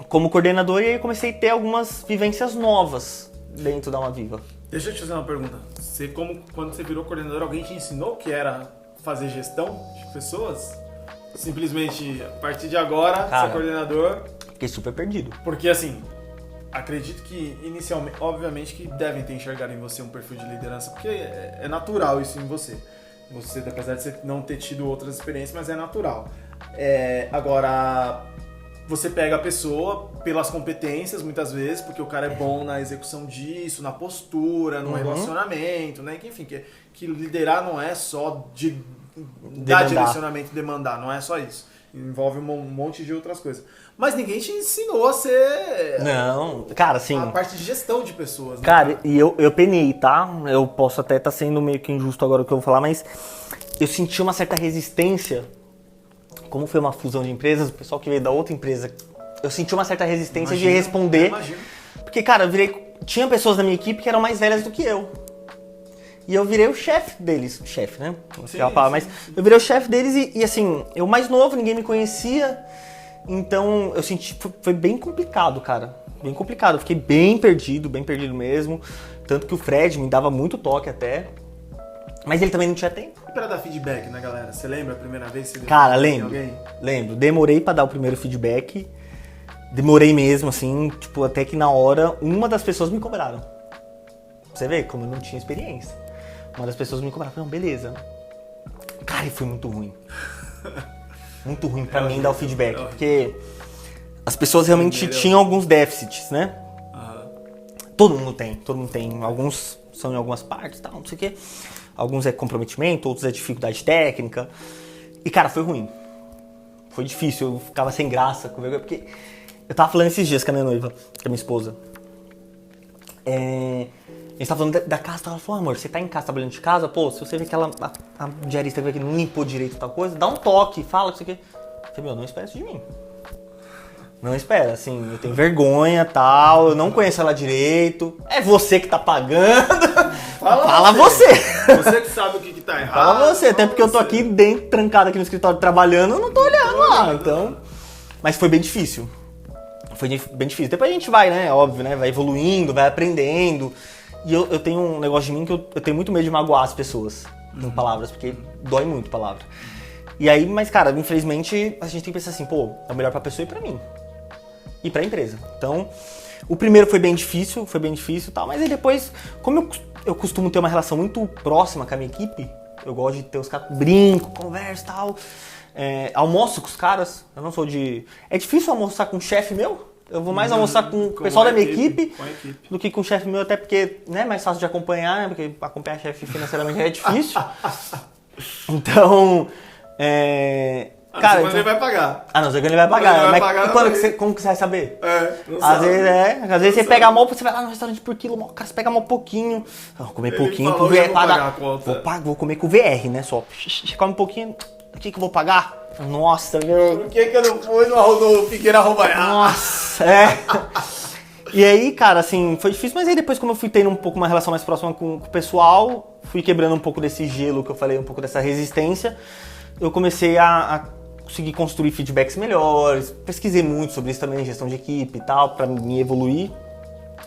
como coordenador e aí comecei a ter algumas vivências novas dentro da Alma Viva. Deixa eu te fazer uma pergunta. Quando você virou coordenador, alguém te ensinou o que era fazer gestão de pessoas? Simplesmente, a partir de agora, você é coordenador? Fiquei super perdido. Porque assim, acredito que inicialmente, obviamente que devem ter enxergado em você um perfil de liderança, porque é natural isso em você. Você, apesar de você não ter tido outras experiências, mas é natural. Agora, você pega a pessoa pelas competências, muitas vezes, porque o cara é bom na execução disso, na postura, no relacionamento, né? Enfim, que liderar não é só de dar direcionamento e demandar, não é só isso. Envolve um monte de outras coisas. Mas ninguém te ensinou a ser... Não, cara, assim... A parte de gestão de pessoas, né? Cara, e eu penei, tá? Eu posso até estar sendo meio que injusto agora o que eu vou falar, mas eu senti uma certa resistência. Como foi uma fusão de empresas, o pessoal que veio da outra empresa, eu senti uma certa resistência de responder. Porque, cara, tinha pessoas da minha equipe que eram mais velhas do que eu. E eu virei o chefe deles. Chefe, né? Não sei a palavra, mas eu virei o chefe deles e assim, eu mais novo, ninguém me conhecia. Então, eu senti, foi bem complicado, cara. Bem complicado. Eu fiquei bem perdido mesmo. Tanto que o Fred me dava muito toque até. Mas ele também não tinha tempo. E pra dar feedback, né, galera? Você lembra a primeira vez que você deu Cara, feedback em alguém? Lembro. Demorei pra dar o primeiro feedback. Demorei mesmo, assim, tipo, até que na hora, uma das pessoas me cobraram. Você vê como eu não tinha experiência. Uma das pessoas me cobraram. Não, beleza. Cara, e foi muito ruim. Muito ruim pra mim dar o feedback. Porque as pessoas realmente tinham alguns déficits, né? Todo mundo tem. Alguns são em algumas partes, tal, não sei o quê. Alguns é comprometimento, outros é dificuldade técnica. E, cara, foi ruim. Foi difícil, eu ficava sem graça com vergonha, porque eu tava falando esses dias com a minha noiva, com a minha esposa. A gente tava falando da casa, ela falou, amor, você tá em casa, trabalhando de casa, pô, se você vê que a diarista que não limpou direito tal coisa, dá um toque, fala que isso aqui. Eu falei, meu, não espera isso de mim. Não espera, assim, eu tenho vergonha, tal, eu não conheço ela direito, é você que tá pagando. Fala você. Você que sabe o que tá errado. Fala você, até porque eu tô aqui dentro, trancado aqui no escritório trabalhando, eu não tô olhando lá, então... Mas foi bem difícil. Foi bem difícil. Depois a gente vai, né, óbvio, né, vai evoluindo, vai aprendendo. E eu tenho um negócio de mim que eu tenho muito medo de magoar as pessoas com palavras, porque dói muito palavra. E aí, mas cara, infelizmente, a gente tem que pensar assim, pô, é o melhor pra pessoa e pra mim. E pra empresa. Então, o primeiro foi bem difícil e tal, mas aí depois, como eu costumo ter uma relação muito próxima com a minha equipe, eu gosto de ter os caras, brinco, converso e tal, almoço com os caras, eu não sou de... É difícil almoçar com um chefe meu, eu vou mais almoçar com o pessoal da minha equipe do que com o chefe meu, até porque não é mais fácil de acompanhar, né, porque acompanhar chefe financeiramente é difícil. Então, cara, então... ele vai pagar. Ah, não, sei que ele vai pagar. Mas como que você vai saber? Às vezes você pega mal, você vai lá no restaurante por quilo, cara, você pega mal pouquinho. Vou comer pouquinho pro VR pagar. Vou comer com o VR, né? Só. Você come um pouquinho, o que eu vou pagar? Nossa, meu. Por que eu não fui no Figueira Roubará? Nossa, E aí, cara, assim, foi difícil, mas aí depois, como eu fui tendo um pouco uma relação mais próxima com o pessoal, fui quebrando um pouco desse gelo que eu falei, um pouco dessa resistência, eu comecei a conseguir construir feedbacks melhores, pesquisei muito sobre isso também, gestão de equipe e tal, pra me evoluir.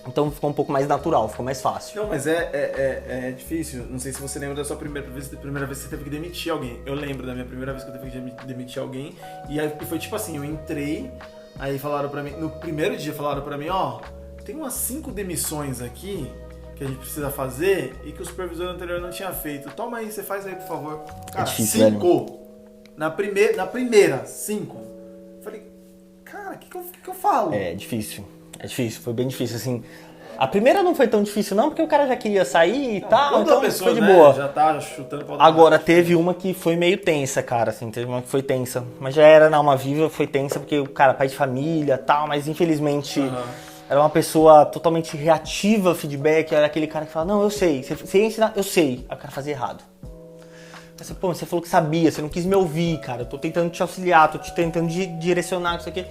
Então ficou um pouco mais natural, ficou mais fácil. Não, mas é difícil. Não sei se você lembra da sua primeira vez que você teve que demitir alguém. Eu lembro da minha primeira vez que eu tive que demitir alguém. E aí foi tipo assim, eu entrei, aí falaram pra mim, no primeiro dia falaram pra mim, ó, tem umas 5 demissões aqui que a gente precisa fazer e que o supervisor anterior não tinha feito. Toma aí, você faz aí, por favor. Cara, difícil, 5. Na primeira, 5. Falei, cara, o que eu falo? É difícil, foi bem difícil, assim. A primeira não foi tão difícil não, porque o cara já queria sair e tal, então pessoa, foi de né, boa. já tá chutando pra Agora, teve uma que foi meio tensa, cara, assim, teve uma que foi tensa. Mas já era na Alma Viva, foi tensa, porque o cara, pai de família e tal, mas infelizmente era uma pessoa totalmente reativa ao feedback, era aquele cara que fala, não, eu sei, você ia ensinar, eu sei. Aí o cara fazia errado. Mas, pô, você falou que sabia, você não quis me ouvir, cara, eu tô tentando te auxiliar, tô te tentando direcionar, isso aqui.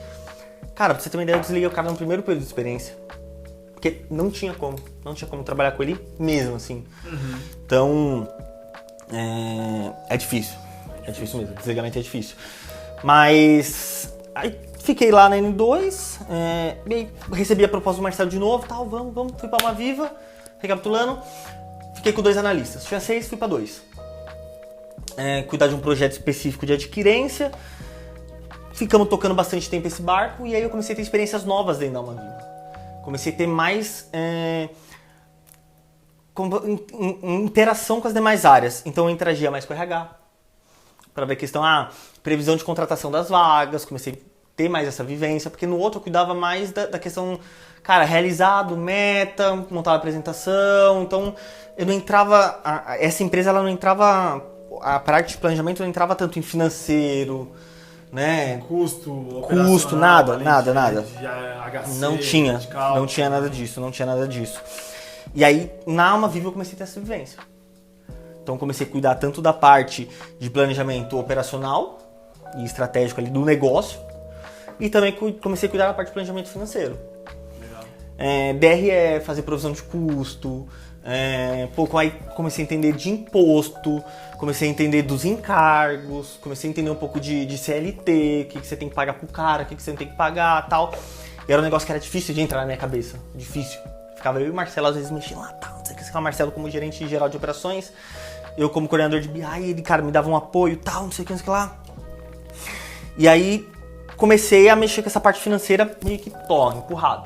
Cara, pra você ter uma ideia, eu desliguei o cara no primeiro período de experiência. Porque não tinha como trabalhar com ele mesmo, assim. Então, é difícil mesmo, desligamento é difícil. Mas, aí fiquei lá na N2, recebi a proposta do Marcelo de novo, tal, vamos, fui pra Alma Viva, recapitulando, fiquei com 2 analistas, tinha 6, fui pra 2. Cuidar de um projeto específico de adquirência, ficamos tocando bastante tempo esse barco, e aí eu comecei a ter experiências novas dentro da Alma Viva. Comecei a ter mais interação com as demais áreas. Então eu interagia mais com o RH, para ver a questão, previsão de contratação das vagas, comecei a ter mais essa vivência, porque no outro eu cuidava mais da questão, cara, realizado, meta, montava a apresentação, então eu não entrava, essa empresa ela não entrava, a parte de planejamento não entrava tanto em financeiro, né? Custo, nada. Não tinha nada disso. E aí, na Alma Viva eu comecei a ter essa vivência. Então comecei a cuidar tanto da parte de planejamento operacional e estratégico ali do negócio, e também comecei a cuidar da parte de planejamento financeiro. Legal. DRE, fazer provisão de custo, pouco aí comecei a entender de imposto, comecei a entender dos encargos, comecei a entender um pouco de CLT, o que você tem que pagar pro cara, o que você não tem que pagar, tal. E era um negócio que era difícil de entrar na minha cabeça, difícil. Ficava eu e o Marcelo às vezes mexendo lá, tal, não sei o que, o Marcelo como gerente geral de operações, eu como coordenador de BI, ele, cara, me dava um apoio, tal, não sei o que lá. E aí comecei a mexer com essa parte financeira meio que empurrado.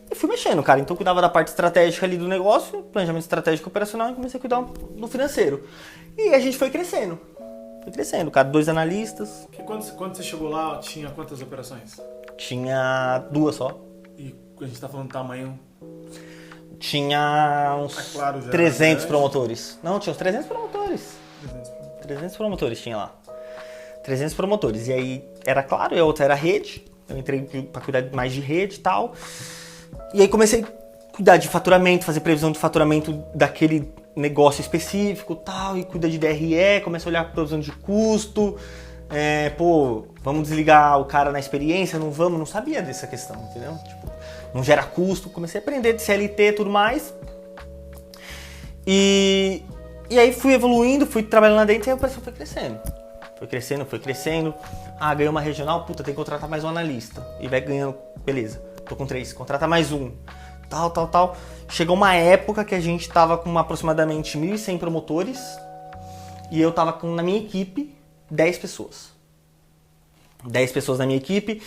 E fui mexendo, cara. Então eu cuidava da parte estratégica ali do negócio, planejamento estratégico operacional, e comecei a cuidar do financeiro. E a gente foi crescendo. Cara. 2 analistas. Quando você chegou lá, tinha quantas operações? Tinha 2 só. E a gente tá falando do tamanho? Tinha uns 300 promotores. Não, tinha uns 300 promotores. 300 promotores tinha lá. 300 promotores. E aí era claro, e a outra era rede. Eu entrei pra cuidar mais de rede e tal. E aí comecei a cuidar de faturamento, fazer previsão de faturamento daquele negócio específico e tal. E cuidar de DRE, começa a olhar a previsão de custo. Vamos desligar o cara na experiência? Não vamos? Não sabia dessa questão, entendeu? Tipo, não gera custo. Comecei a aprender de CLT e tudo mais. E aí fui evoluindo, fui trabalhando lá dentro e a operação foi crescendo. Foi crescendo. Ganhei uma regional, puta, tem que contratar mais um analista. E vai ganhando, beleza, tô com 3, contrata mais um. Tal. Chegou uma época que a gente tava com aproximadamente 1.100 promotores. E eu tava na minha equipe 10 pessoas. 10 pessoas na minha equipe.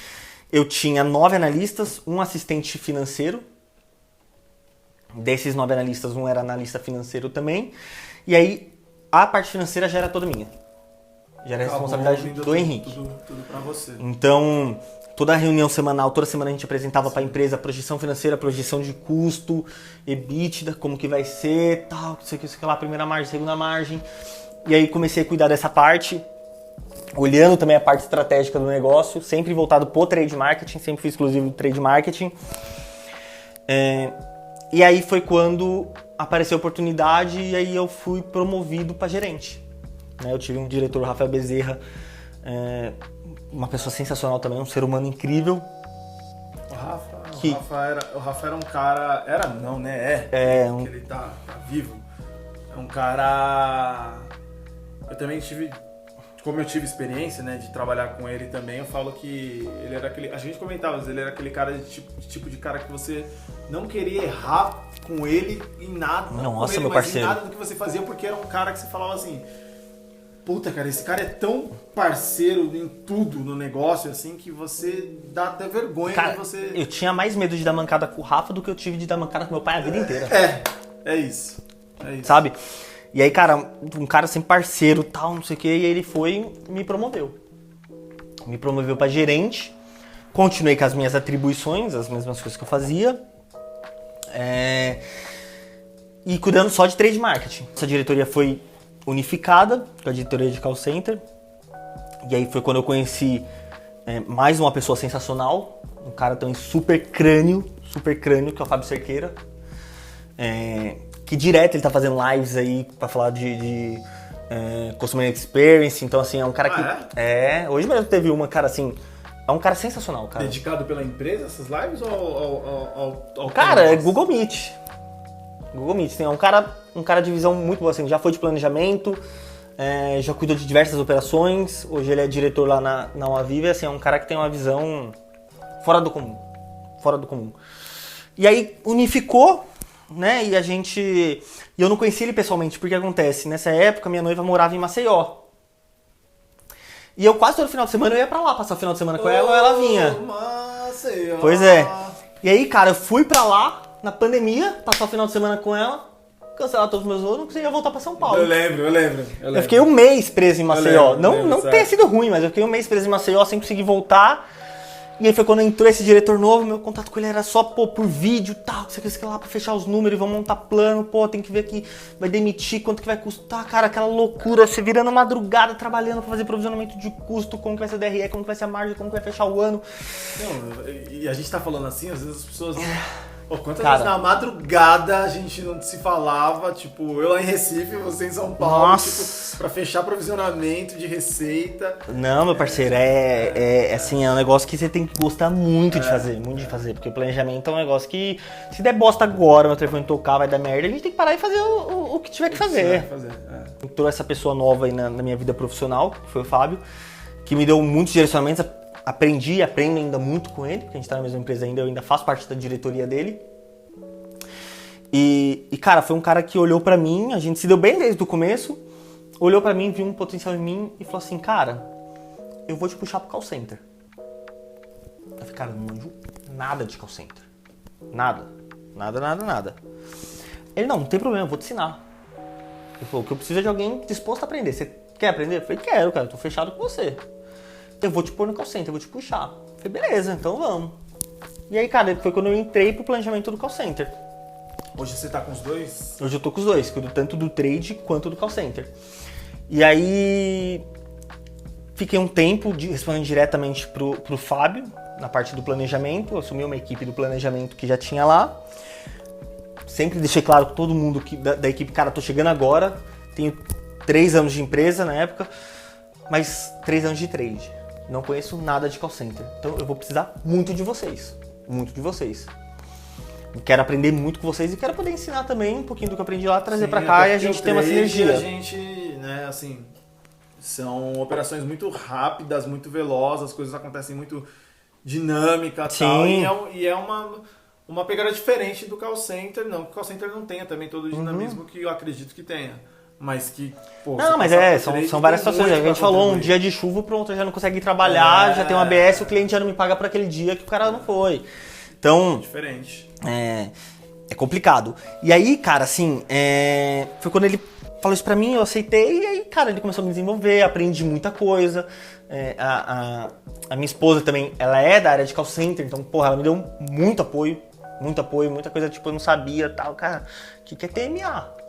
Eu tinha 9 analistas, um assistente financeiro. Desses 9 analistas, um era analista financeiro também. E aí, a parte financeira já era toda minha. Já era a responsabilidade do Henrique. Tudo pra você. Então, toda a reunião semanal, toda semana a gente apresentava para a empresa a projeção financeira, a projeção de custo, EBITDA, como que vai ser, tal, não sei o que lá, primeira margem, segunda margem. E aí comecei a cuidar dessa parte, olhando também a parte estratégica do negócio, sempre voltado pro trade marketing, sempre fui exclusivo do trade marketing. E aí foi quando apareceu a oportunidade e aí eu fui promovido para gerente. Eu tive um diretor, o Rafael Bezerra, uma pessoa sensacional também, um ser humano incrível. O Rafa era um cara... Era não, né? Porque ele tá vivo. É um cara... Eu também tive como eu tive experiência, né, de trabalhar com ele também, eu falo que ele era aquele... A gente comentava, ele era aquele cara tipo de cara que você não queria errar com ele em nada. Nossa, ele, meu mas parceiro. em nada do que você fazia, porque era um cara que você falava assim... Puta, cara, esse cara é tão parceiro em tudo no negócio, assim, que você dá até vergonha Cara, de você... eu tinha mais medo de dar mancada com o Rafa do que eu tive de dar mancada com meu pai a vida inteira. É isso. Sabe? E aí, cara, um cara sempre parceiro, tal, não sei o que, e aí ele foi e me promoveu. Me promoveu pra gerente, continuei com as minhas atribuições, as mesmas coisas que eu fazia, e cuidando só de trade marketing. Essa diretoria foi unificada com a diretoria de call center, e aí foi quando eu conheci mais uma pessoa sensacional, um cara também super crânio, que é o Fábio Cerqueira, que direto ele tá fazendo lives aí pra falar de Customer Experience, então assim, é um cara que... hoje mesmo teve uma, cara, assim, é um cara sensacional, cara. Dedicado pela empresa, essas lives, ou ao Cara, é Google Meet. Google Meet, é um cara de visão muito boa, assim, já foi de planejamento, já cuidou de diversas operações, hoje ele é diretor lá na Uaviva, assim, é um cara que tem uma visão fora do comum. E aí unificou, né, e eu não conheci ele pessoalmente, porque acontece, nessa época minha noiva morava em Maceió. E eu quase todo final de semana eu ia pra lá passar o final de semana com ela, ou ela vinha. Maceió. Pois é. E aí, cara, eu fui pra lá na pandemia, passar o final de semana com ela, cancelar todos os meus voos, não conseguia voltar pra São Paulo. Eu lembro. Eu fiquei um mês preso em Maceió. Não certo. tenha sido ruim, mas eu fiquei um mês preso em Maceió sem conseguir voltar. E aí foi quando entrou esse diretor novo, meu contato com ele era só, por vídeo e tal, isso aqui lá pra fechar os números, vamos montar plano, tem que ver aqui, vai demitir, quanto que vai custar, cara, aquela loucura, você virando madrugada trabalhando pra fazer provisionamento de custo, como que vai ser o DRE, como que vai ser a margem, como que vai fechar o ano. Não, e a gente tá falando assim, às vezes as pessoas não... Quantas Cara, vezes na madrugada a gente não se falava, tipo, eu lá em Recife, você em São Paulo, nossa, pra fechar provisionamento de receita. Não, meu parceiro, assim, é um negócio que você tem que gostar muito de fazer, porque o planejamento é um negócio que, se der bosta agora, meu telefone tocar, vai dar merda, a gente tem que parar e fazer o que tiver que fazer. Entrou essa pessoa nova aí na minha vida profissional, que foi o Fábio, que me deu muitos direcionamentos, aprendo ainda muito com ele, porque a gente tá na mesma empresa ainda, eu ainda faço parte da diretoria dele. E cara, foi um cara que olhou pra mim, a gente se deu bem desde o começo, olhou pra mim, viu um potencial em mim e falou assim, cara, eu vou te puxar pro call center. Eu falei, cara, não manjo nada de call center. Nada. Ele, não tem problema, eu vou te ensinar. Ele falou, o que eu preciso é de alguém disposto a aprender. Você quer aprender? Eu falei, quero, cara, eu tô fechado com você. Eu vou te pôr no call center, eu vou te puxar. Eu falei, beleza, então vamos. E aí, cara, foi quando eu entrei pro planejamento do call center. Hoje você tá com os dois? Hoje eu tô com os dois, cuido tanto do trade quanto do call center. E aí, fiquei um tempo respondendo diretamente pro Fábio, na parte do planejamento. Eu assumi uma equipe do planejamento que já tinha lá. Sempre deixei claro com todo mundo da equipe, cara, tô chegando agora, tenho 3 anos de empresa na época, mas 3 anos de trade. Não conheço nada de call center. Então eu vou precisar muito de vocês. Quero aprender muito com vocês e quero poder ensinar também um pouquinho do que eu aprendi lá, trazer pra cá e a gente ter uma sinergia. A gente, né, assim, são operações muito rápidas, muito velozes, as coisas acontecem muito dinâmica e tal. E é uma pegada diferente do call center. Não que o call center não tenha também todo o dinamismo que eu acredito que tenha. Mas que, não, mas são várias situações. A gente falou, um dia de chuva, pronto, já não consegue trabalhar, já tem um ABS, o cliente já não me paga por aquele dia que o cara não foi. Então, diferente. É complicado. E aí, cara, assim, foi quando ele falou isso pra mim, eu aceitei, e aí, cara, ele começou a me desenvolver, aprendi muita coisa. A minha esposa também, ela é da área de call center, então, porra, ela me deu muito apoio, muita coisa, tipo, eu não sabia, tal, cara, o que é TMA?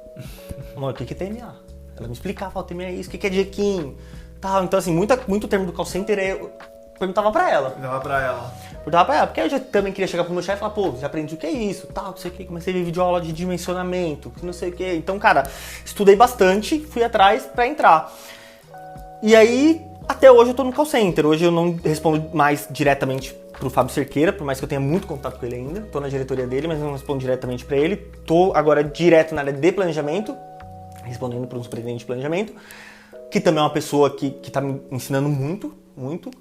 Amor, o que é TMA? Ela me explicava, o TMA é isso, o que é jequim, tal. Então, assim, muito termo do call center eu perguntava pra ela. Perguntava pra ela, porque eu já também queria chegar pro meu chefe e falar, pô, já aprendi o que é isso, tal, não sei o que, comecei a ver videoaula de dimensionamento, que não sei o que. Então, cara, estudei bastante, fui atrás pra entrar. E aí, até hoje eu tô no call center. Hoje eu não respondo mais diretamente pro Fábio Cerqueira, por mais que eu tenha muito contato com ele ainda. Tô na diretoria dele, mas não respondo diretamente pra ele. Tô agora direto na área de planejamento, respondendo para um superintendente de planejamento. que também é uma pessoa que tá me ensinando muito, muito.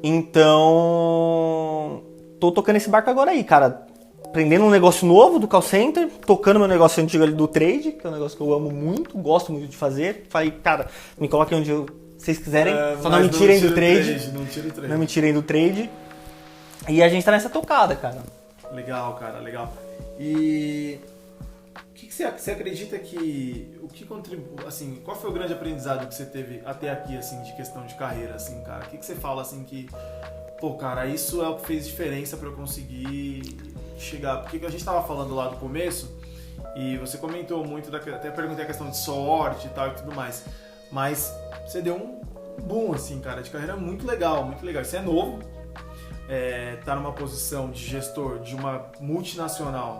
Então, tô tocando esse barco agora aí, cara. Aprendendo um negócio novo do call center, tocando meu negócio antigo ali do trade, que é um negócio que eu amo muito, gosto muito de fazer. Falei, cara, me coloquem onde vocês quiserem, só não me tirem do trade. Não me tirem do trade. E a gente tá nessa tocada, cara. Legal, cara, legal. E o que você acredita que o que contribui, assim, qual foi o grande aprendizado que você teve até aqui, assim, de questão de carreira, assim, cara? O que você fala, assim, que, pô, cara, isso é o que fez diferença pra eu conseguir chegar? Porque a gente tava falando lá do começo e você comentou muito, até perguntei a questão de sorte e tal e tudo mais, mas você deu um boom, assim, cara, de carreira muito legal, muito legal. Você é novo, tá numa posição de gestor de uma multinacional,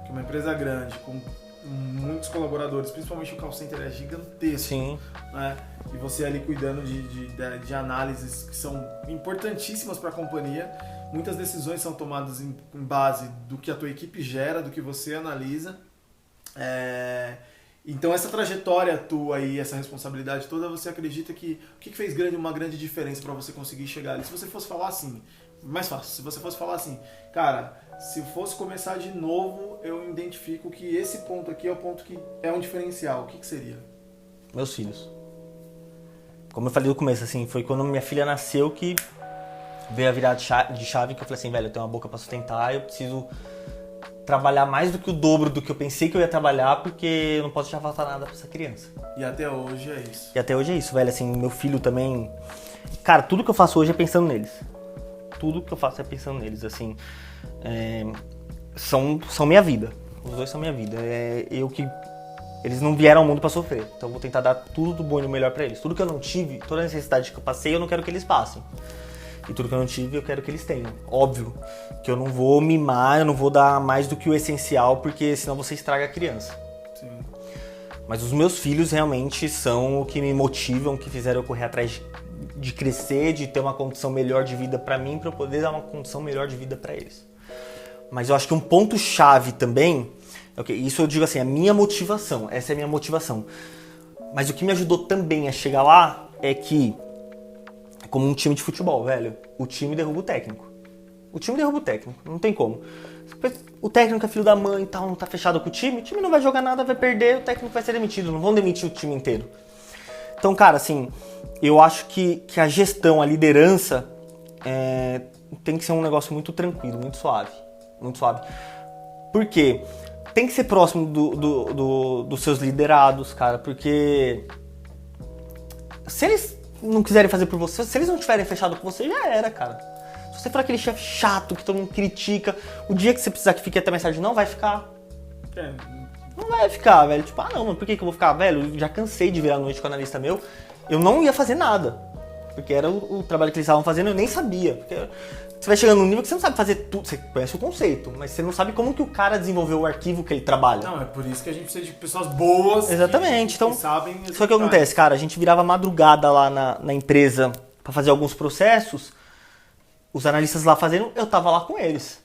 que é uma empresa grande, com muitos colaboradores, principalmente o call center é gigantesco. Sim. Né? E você ali cuidando de análises que são importantíssimas para a companhia. Muitas decisões são tomadas em base do que a tua equipe gera, do que você analisa. Então essa trajetória tua e essa responsabilidade toda, você acredita que o que fez uma grande diferença para você conseguir chegar ali? Se você fosse falar assim, mais fácil, se você fosse falar assim, cara, se fosse começar de novo, eu identifico que esse ponto aqui é o ponto que é um diferencial. O que seria? Meus filhos. Como eu falei no começo, assim, foi quando minha filha nasceu que veio a virada de chave, que eu falei assim, velho, eu tenho uma boca pra sustentar, eu preciso trabalhar mais do que o dobro do que eu pensei que eu ia trabalhar, porque eu não posso deixar faltar nada pra essa criança. E até hoje é isso. E até hoje é isso, velho, assim, meu filho também... Cara, tudo que eu faço hoje é pensando neles. Tudo que eu faço é pensando neles, assim... São minha vida. Os dois são minha vida. Eles não vieram ao mundo pra sofrer. Então eu vou tentar dar tudo do bom e do melhor pra eles. Tudo que eu não tive, toda a necessidade que eu passei, eu não quero que eles passem. E tudo que eu não tive, eu quero que eles tenham. Óbvio que eu não vou mimar, eu não vou dar mais do que o essencial, porque senão você estraga a criança. Sim. Mas os meus filhos realmente são o que me motivam, que fizeram eu correr atrás de crescer, de ter uma condição melhor de vida pra mim, pra eu poder dar uma condição melhor de vida pra eles. Mas eu acho que um ponto-chave também, isso eu digo assim, a minha motivação, essa é a minha motivação. Mas o que me ajudou também a chegar lá é que, como um time de futebol, velho, o time derruba o técnico. O time derruba o técnico, não tem como. O técnico é filho da mãe e tal, não tá fechado com o time não vai jogar nada, vai perder, o técnico vai ser demitido, não vão demitir o time inteiro. Então, cara, assim, eu acho que a gestão, a liderança, tem que ser um negócio muito tranquilo, muito suave. Muito suave. Por quê? Tem que ser próximo dos seus liderados, cara, porque se eles não quiserem fazer por você, se eles não tiverem fechado com você, já era, cara. Se você for aquele chefe chato que todo mundo critica, o dia que você precisar que fique até mais tarde, não vai ficar. Não vai ficar, velho. Tipo, não, mas por que eu vou ficar? Velho, eu já cansei de virar a noite com o analista meu, eu não ia fazer nada. Porque era o trabalho que eles estavam fazendo, eu nem sabia. Porque você vai chegando num nível que você não sabe fazer tudo, você conhece o conceito, mas você não sabe como que o cara desenvolveu o arquivo que ele trabalha. Não, é por isso que a gente precisa de pessoas boas. Exatamente, então, que sabem. Só que acontece, cara, a gente virava madrugada lá na empresa pra fazer alguns processos, os analistas lá fazendo, eu tava lá com eles.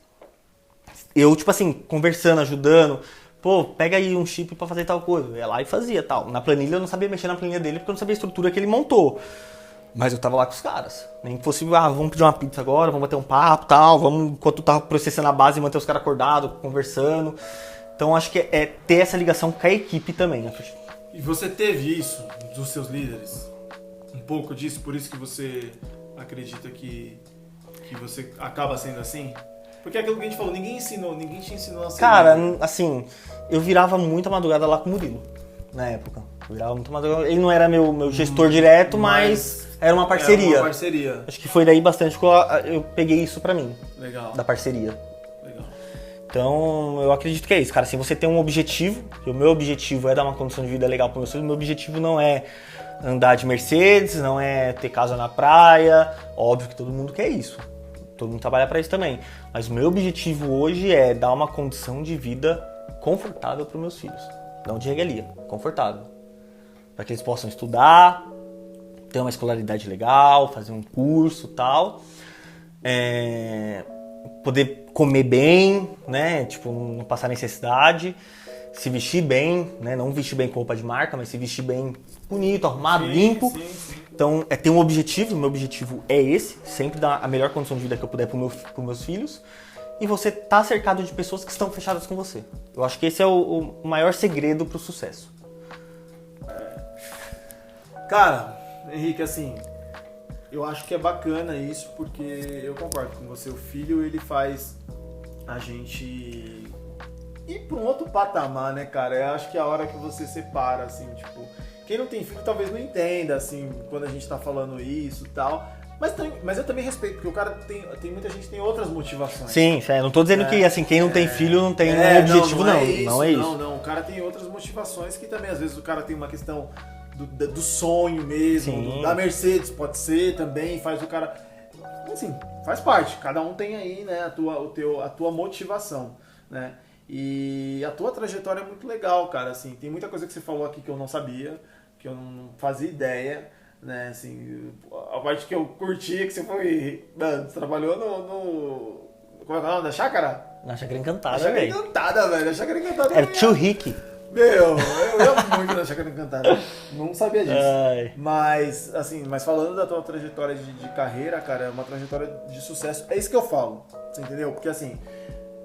Eu, tipo assim, conversando, ajudando, pô, pega aí um chip pra fazer tal coisa. Eu ia lá e fazia tal. Na planilha eu não sabia mexer na planilha dele porque eu não sabia a estrutura que ele montou. Mas eu tava lá com os caras. Nem que fosse, vamos pedir uma pizza agora, vamos bater um papo, tal, vamos, enquanto eu tava processando a base, manter os caras acordados, conversando. Então acho que é ter essa ligação com a equipe também. E você teve isso dos seus líderes? Um pouco disso, por isso que você acredita que você acaba sendo assim? Porque é aquilo que a gente falou, ninguém te ensinou a ser Cara, líder. assim, eu virava muita madrugada lá com o Murilo, na época. Eu virava muito madrugada. Ele não era meu gestor direto, mas era uma parceria. Era uma parceria. Acho que foi daí bastante que eu peguei isso pra mim. Legal. Da parceria. Legal. Então, eu acredito que é isso, cara. Se você tem um objetivo, e o meu objetivo é dar uma condição de vida legal para meus filhos, meu objetivo não é andar de Mercedes, não é ter casa na praia. Óbvio que todo mundo quer isso. Todo mundo trabalha para isso também. Mas o meu objetivo hoje é dar uma condição de vida confortável para meus filhos. Não de regalia, confortável. Para que eles possam estudar, ter uma escolaridade legal, fazer um curso e tal. Poder comer bem, né? Tipo, não passar necessidade. Se vestir bem, né? Não vestir bem com roupa de marca, mas se vestir bem bonito, arrumado, Sim, limpo. sim. Então, ter um objetivo, meu objetivo é esse, sempre dar a melhor condição de vida que eu puder pros meus filhos. E você tá cercado de pessoas que estão fechadas com você. Eu acho que esse é o maior segredo pro sucesso. Cara, Henrique, assim, eu acho que é bacana isso, porque eu concordo com você. O filho, ele faz a gente ir pra um outro patamar, né, cara? Eu acho que é a hora que você separa, assim, tipo... Quem não tem filho talvez não entenda, assim, quando a gente tá falando isso e tal. Mas eu também respeito, porque o cara tem muita gente que tem outras motivações. Sim, não tô dizendo que assim, quem não tem filho não tem um objetivo, não. Não é isso. Não, o cara tem outras motivações que também, às vezes, o cara tem uma questão do sonho mesmo, da Mercedes, pode ser também, faz o cara... Assim, faz parte, cada um tem aí, né, a tua motivação, né? E a tua trajetória é muito legal, cara, assim, tem muita coisa que você falou aqui que eu não sabia, que eu não fazia ideia, né, assim, a parte que eu curti é que você foi, mano, você trabalhou no como é que é o nome da chácara? Na Chácara Encantada, Na Chácara velho. Encantada, velho, a Chácara Encantada. Era tio Rick. Meu, eu amo muito da Chácara Encantada, não sabia disso. Ai. Mas, assim, falando da tua trajetória de carreira, cara, é uma trajetória de sucesso, é isso que eu falo, você entendeu? Porque, assim,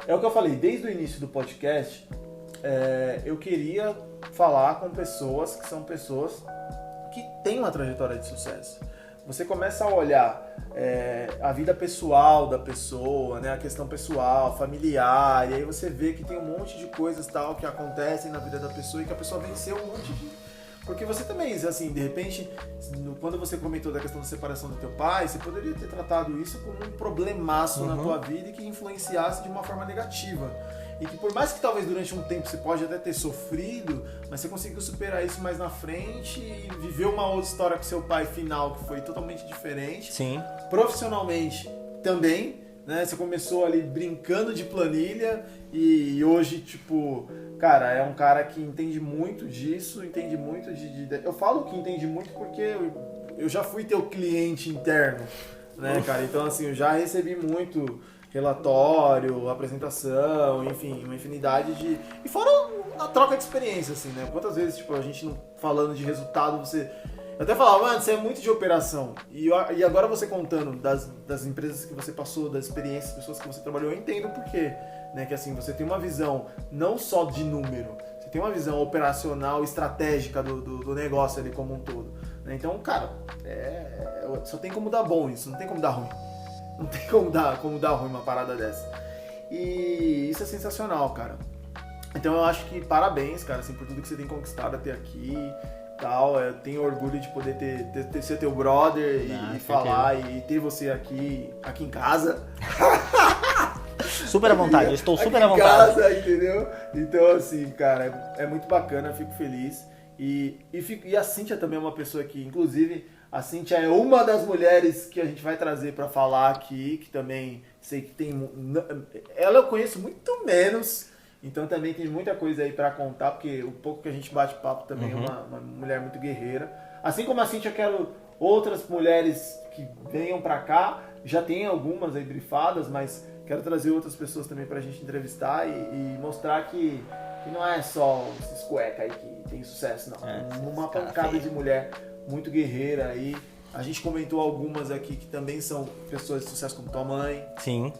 é o que eu falei, desde o início do podcast, eu queria falar com pessoas que são pessoas que têm uma trajetória de sucesso. Você começa a olhar a vida pessoal da pessoa, né, a questão pessoal, familiar, e aí você vê que tem um monte de coisas tal que acontecem na vida da pessoa e que a pessoa venceu um monte de... Porque você também, assim, de repente, quando você comentou da questão da separação do teu pai, você poderia ter tratado isso como um problemaço na tua vida e que influenciasse de uma forma negativa. E que por mais que talvez durante um tempo você pode até ter sofrido, mas você conseguiu superar isso mais na frente e viveu uma outra história com seu pai final que foi totalmente diferente. Sim. Profissionalmente também, né? Você começou ali brincando de planilha e hoje, tipo, cara, é um cara que entende muito disso, entende muito Eu falo que entende muito porque eu já fui teu cliente interno, né, cara? Então, assim, eu já recebi muito relatório, apresentação, enfim, uma infinidade de... E fora a troca de experiência, assim, né? Quantas vezes, tipo, a gente não falando de resultado, você... Eu até falava, mano, você é muito de operação. E agora você contando das empresas que você passou, das experiências, das pessoas que você trabalhou, eu entendo por quê. Né? Que assim, você tem uma visão não só de número, você tem uma visão operacional, estratégica do negócio ali como um todo. Né? Então, cara, só tem como dar bom isso, não tem como dar ruim. Não tem como dar ruim uma parada dessa. E isso é sensacional, cara. Então eu acho que parabéns, cara, assim, por tudo que você tem conquistado até aqui. Tal, eu tenho orgulho de poder ser teu brother e falar e ter você aqui em casa. Super à vontade, eu estou super à vontade. Em casa, entendeu? Então, assim, cara, é muito bacana, fico feliz. E a Cíntia também é uma pessoa que, inclusive, a Cíntia é uma das mulheres que a gente vai trazer pra falar aqui, que também sei que tem... Ela eu conheço muito menos... Então também tem muita coisa aí pra contar, porque o pouco que a gente bate papo também é uma mulher muito guerreira. Assim como a Cíntia, eu quero outras mulheres que venham pra cá, já tem algumas aí brifadas, mas quero trazer outras pessoas também pra gente entrevistar e mostrar que não é só esses cueca aí que tem sucesso, não. Uma pancada de mulher muito guerreira aí. A gente comentou algumas aqui que também são pessoas de sucesso, como tua mãe. Sim.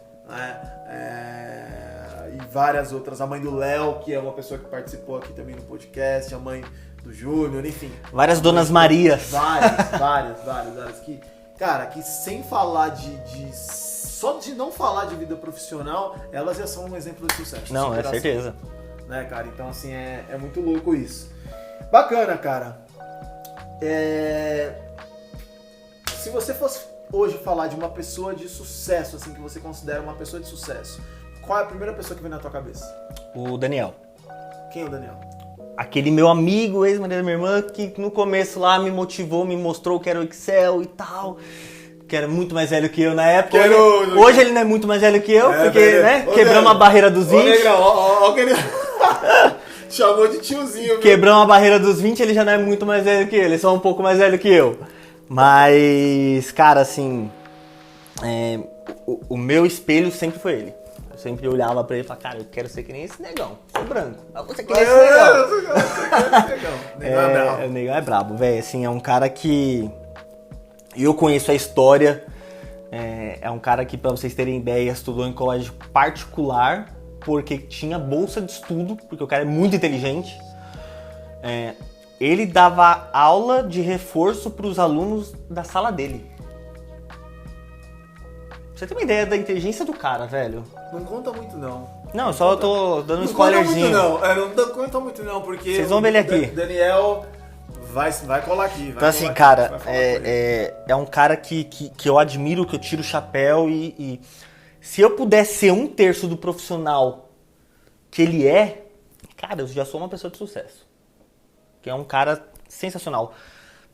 E várias outras, a mãe do Léo, que é uma pessoa que participou aqui também no podcast, a mãe do Júnior, enfim. Várias Donas Marias. Várias, que, cara, que sem falar só de não falar de vida profissional, elas já são um exemplo de sucesso. Não, é certeza. Né, cara, então assim, é muito louco isso. Bacana, cara. Se você fosse hoje falar de uma pessoa de sucesso, assim, que você considera uma pessoa de sucesso, qual é a primeira pessoa que vem na tua cabeça? O Daniel. Quem é o Daniel? Aquele meu amigo, ex-marido da minha irmã, que no começo lá me motivou, me mostrou que era o Excel e tal, que era muito mais velho que eu na época. Hoje ele não é muito mais velho que eu, porque, né, quebramos a barreira dos 20. Ó, que ele... Chamou de tiozinho, viu? Quebramos a barreira dos 20, ele já não é muito mais velho que ele é só um pouco mais velho que eu. Mas, cara, assim, o meu espelho sempre foi ele. Eu sempre olhava pra ele e falava, cara, eu quero ser que nem esse negão. Sou branco. Mas você quer esse negão. O negão é brabo, velho. Assim, é um cara que... Eu conheço a história. É um cara que, pra vocês terem ideia, estudou em colégio particular porque tinha bolsa de estudo, porque o cara é muito inteligente. Ele dava aula de reforço pros alunos da sala dele. Você tem uma ideia da inteligência do cara, velho? Não conta muito, não. Não, só eu tô dando um spoilerzinho. Não conta muito, não, porque... Vocês vão ver ele aqui. Daniel vai colar aqui. Então, assim, cara, é um cara que eu admiro, que eu tiro o chapéu e se eu pudesse ser 1/3 do profissional que ele é, cara, eu já sou uma pessoa de sucesso. Que é um cara sensacional.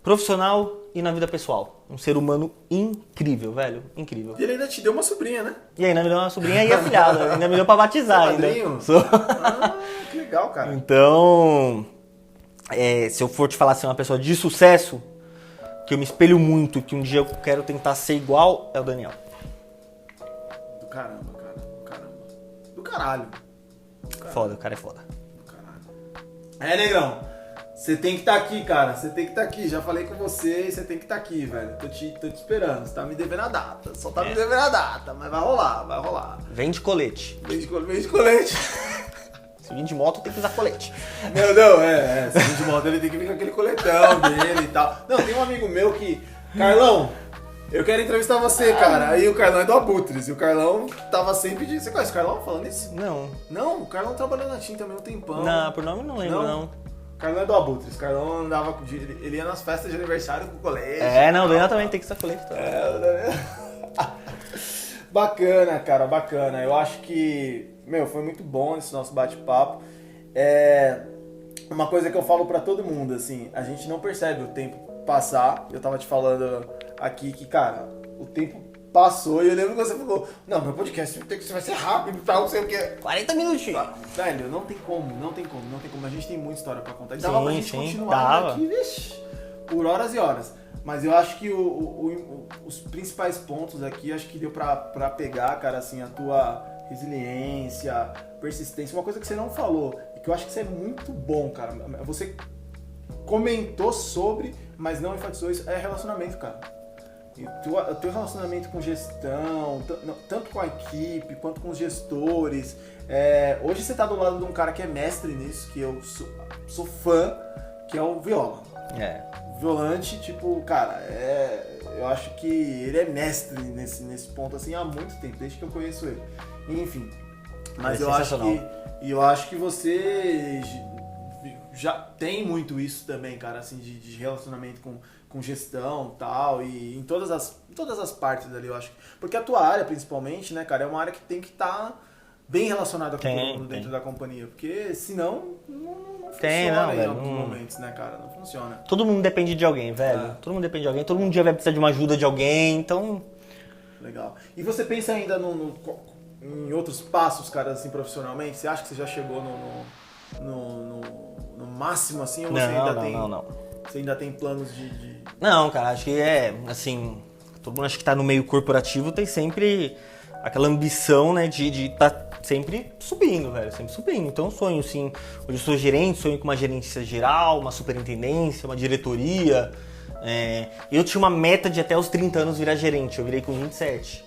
Profissional e na vida pessoal. Um ser humano incrível, velho. Incrível. E ele ainda te deu uma sobrinha, né? E ainda me deu uma sobrinha e afilhada. Ainda me deu pra batizar. Seu padrinho? Sou. Que legal, cara. Então, se eu for te falar assim, uma pessoa de sucesso, que eu me espelho muito, que um dia eu quero tentar ser igual, é o Daniel. Do caramba, cara. Do caramba. Do caralho. Foda, o cara é foda. Do caralho. Negrão. Você tem que estar aqui, cara. Você tem que estar aqui. Já falei com você e você tem que estar aqui, velho. Tô te esperando. Você tá me devendo a data. Só tá me devendo a data. Mas vai rolar. Vem de colete. Vem de colete. Se vir de moto, tem que usar colete. Não. Se vir de moto, ele tem que vir com aquele coletão dele e tal. Não, tem um amigo meu que... Carlão, eu quero entrevistar você, cara. Aí o Carlão é do Abutres. E o Carlão tava sempre de... Você conhece o Carlão falando isso? Não. Não, o Carlão trabalhou na TIM também um tempão. Não, por nome não lembro, não. O Carlão é do Abutres. O Carlão andava... Ele ia nas festas de aniversário com o colete. Não, o Daniel também tem que usar colete. Bacana, cara, bacana. Eu acho que... foi muito bom esse nosso bate-papo. Uma coisa que eu falo pra todo mundo, assim, a gente não percebe o tempo passar. Eu tava te falando aqui que, cara, o tempo passou e eu lembro que você falou, não, meu podcast vai ser rápido e tal, não sei o que. 40 minutinhos. Velho, não tem como. A gente tem muita história pra contar. E Sim, dava pra gente continuar aqui, vixe, por horas e horas. Mas eu acho que os principais pontos aqui, acho que deu pra pegar, cara, assim, a tua resiliência, persistência. Uma coisa que você não falou, e que eu acho que isso é muito bom, cara. Você comentou sobre, mas não enfatizou isso, é relacionamento, cara. O teu relacionamento com gestão, tanto com a equipe, quanto com os gestores. Hoje você tá do lado de um cara que é mestre nisso, que eu sou fã, que é o Viola. Violante, tipo, cara, eu acho que ele é mestre nesse ponto, assim, há muito tempo, desde que eu conheço ele. Enfim, mas eu acho que você já tem muito isso também, cara, assim, de relacionamento com gestão e tal, e em todas as partes ali, eu acho. Porque a tua área, principalmente, né, cara, é uma área que tem que estar bem relacionada com todo mundo dentro da companhia, porque senão não funciona em alguns momentos, né, cara, não funciona. Todo mundo depende de alguém, velho. Todo mundo depende de alguém, todo mundo já vai precisar de uma ajuda de alguém, então... Legal. E você pensa ainda em outros passos, cara, assim, profissionalmente? Você acha que você já chegou no máximo, assim, ou você ainda tem... Não. Você ainda tem planos de... Não, cara, acho que assim, todo mundo acha que tá no meio corporativo, tem sempre aquela ambição, né, de tá sempre subindo, velho, sempre subindo. Então, sonho, sim, hoje eu sou gerente, sonho com uma gerência geral, uma superintendência, uma diretoria. Eu tinha uma meta de até os 30 anos virar gerente, eu virei com 27.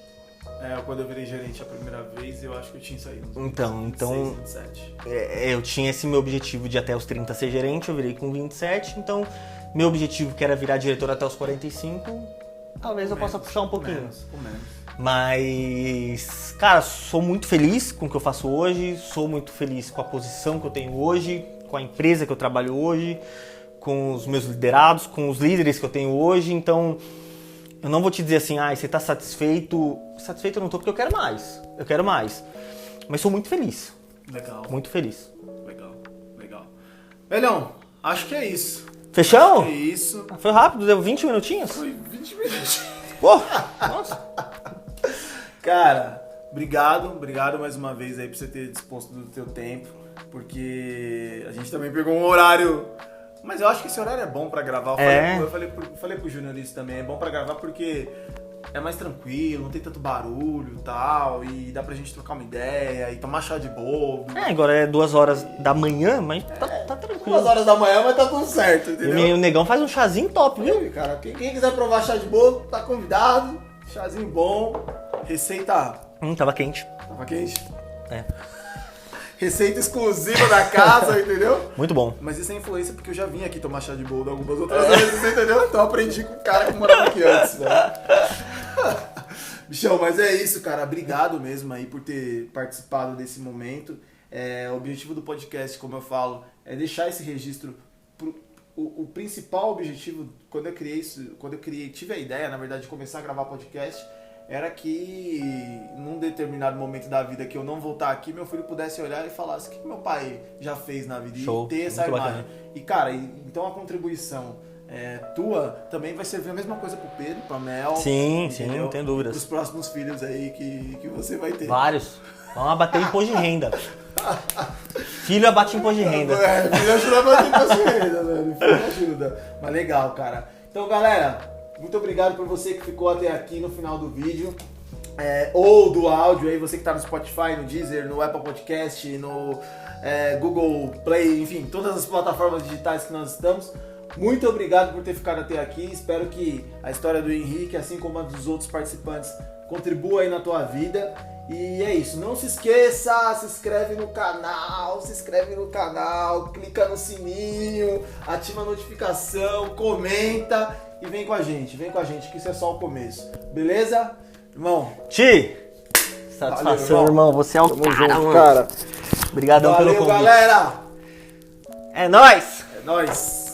Quando eu virei gerente a primeira vez, eu acho que eu tinha saído. Então, 26, 27. Eu tinha esse meu objetivo de até os 30 ser gerente, eu virei com 27, então meu objetivo que era virar diretor até os 45, talvez eu possa puxar um pouquinho. Menos. Mas, cara, sou muito feliz com o que eu faço hoje, sou muito feliz com a posição que eu tenho hoje, com a empresa que eu trabalho hoje, com os meus liderados, com os líderes que eu tenho hoje, então... Eu não vou te dizer assim, você tá satisfeito? Satisfeito eu não tô porque eu quero mais. Mas sou muito feliz. Legal. Muito feliz. Legal. Velhão, acho que é isso. Fechou? É isso. Foi rápido, deu 20 minutinhos? Foi 20 minutinhos. Pô, nossa. Cara, obrigado mais uma vez aí por você ter disposto do teu tempo, porque a gente também pegou um horário... Mas eu acho que esse horário é bom pra gravar. Eu falei pro Júnior isso também, é bom pra gravar porque é mais tranquilo, não tem tanto barulho e tal, e dá pra gente trocar uma ideia e tomar chá de boldo. Agora é 2 horas da manhã, mas tá tranquilo. 2 horas da manhã, mas tá tudo certo, entendeu? E o negão faz um chazinho top, viu? Aí, cara, quem quiser provar chá de boldo, tá convidado. Chazinho bom, receita... Tava quente. Tava quente? É. Receita exclusiva da casa, entendeu? Muito bom. Mas isso é influência porque eu já vim aqui tomar chá de boldo algumas outras vezes, entendeu? Então eu aprendi com o cara que morava aqui antes, né? Bichão, mas é isso, cara. Obrigado mesmo aí por ter participado desse momento. O objetivo do podcast, como eu falo, é deixar esse registro. O principal objetivo, quando eu tive a ideia, na verdade, de começar a gravar podcast, era que num determinado momento da vida que eu não voltar aqui, meu filho pudesse olhar e falasse o que meu pai já fez na vida. Show, e ter essa muito imagem. bacana. E cara, então a contribuição tua também vai servir a mesma coisa pro Pedro, pra Mel. Sim, entendeu? não tenho dúvidas. Pros próximos filhos aí que você vai ter. Vários. Vamos abater imposto de renda. Filho abate imposto de renda. Filho ajuda a bater imposto de renda, velho. Filho ajuda. Mas legal, cara. Então, galera, muito obrigado por você que ficou até aqui no final do vídeo. Ou do áudio aí, você que tá no Spotify, no Deezer, no Apple Podcast, no Google Play, enfim, todas as plataformas digitais que nós estamos. Muito obrigado por ter ficado até aqui. Espero que a história do Henrique, assim como a dos outros participantes, contribua aí na tua vida. E é isso, não se esqueça, se inscreve no canal, clica no sininho, ativa a notificação, comenta e vem com a gente, que isso é só o começo, beleza? Irmão, satisfação, irmão, você é o cara, junto, mano. cara. Obrigadão pelo Valeu, convite. galera! É nóis! É nóis!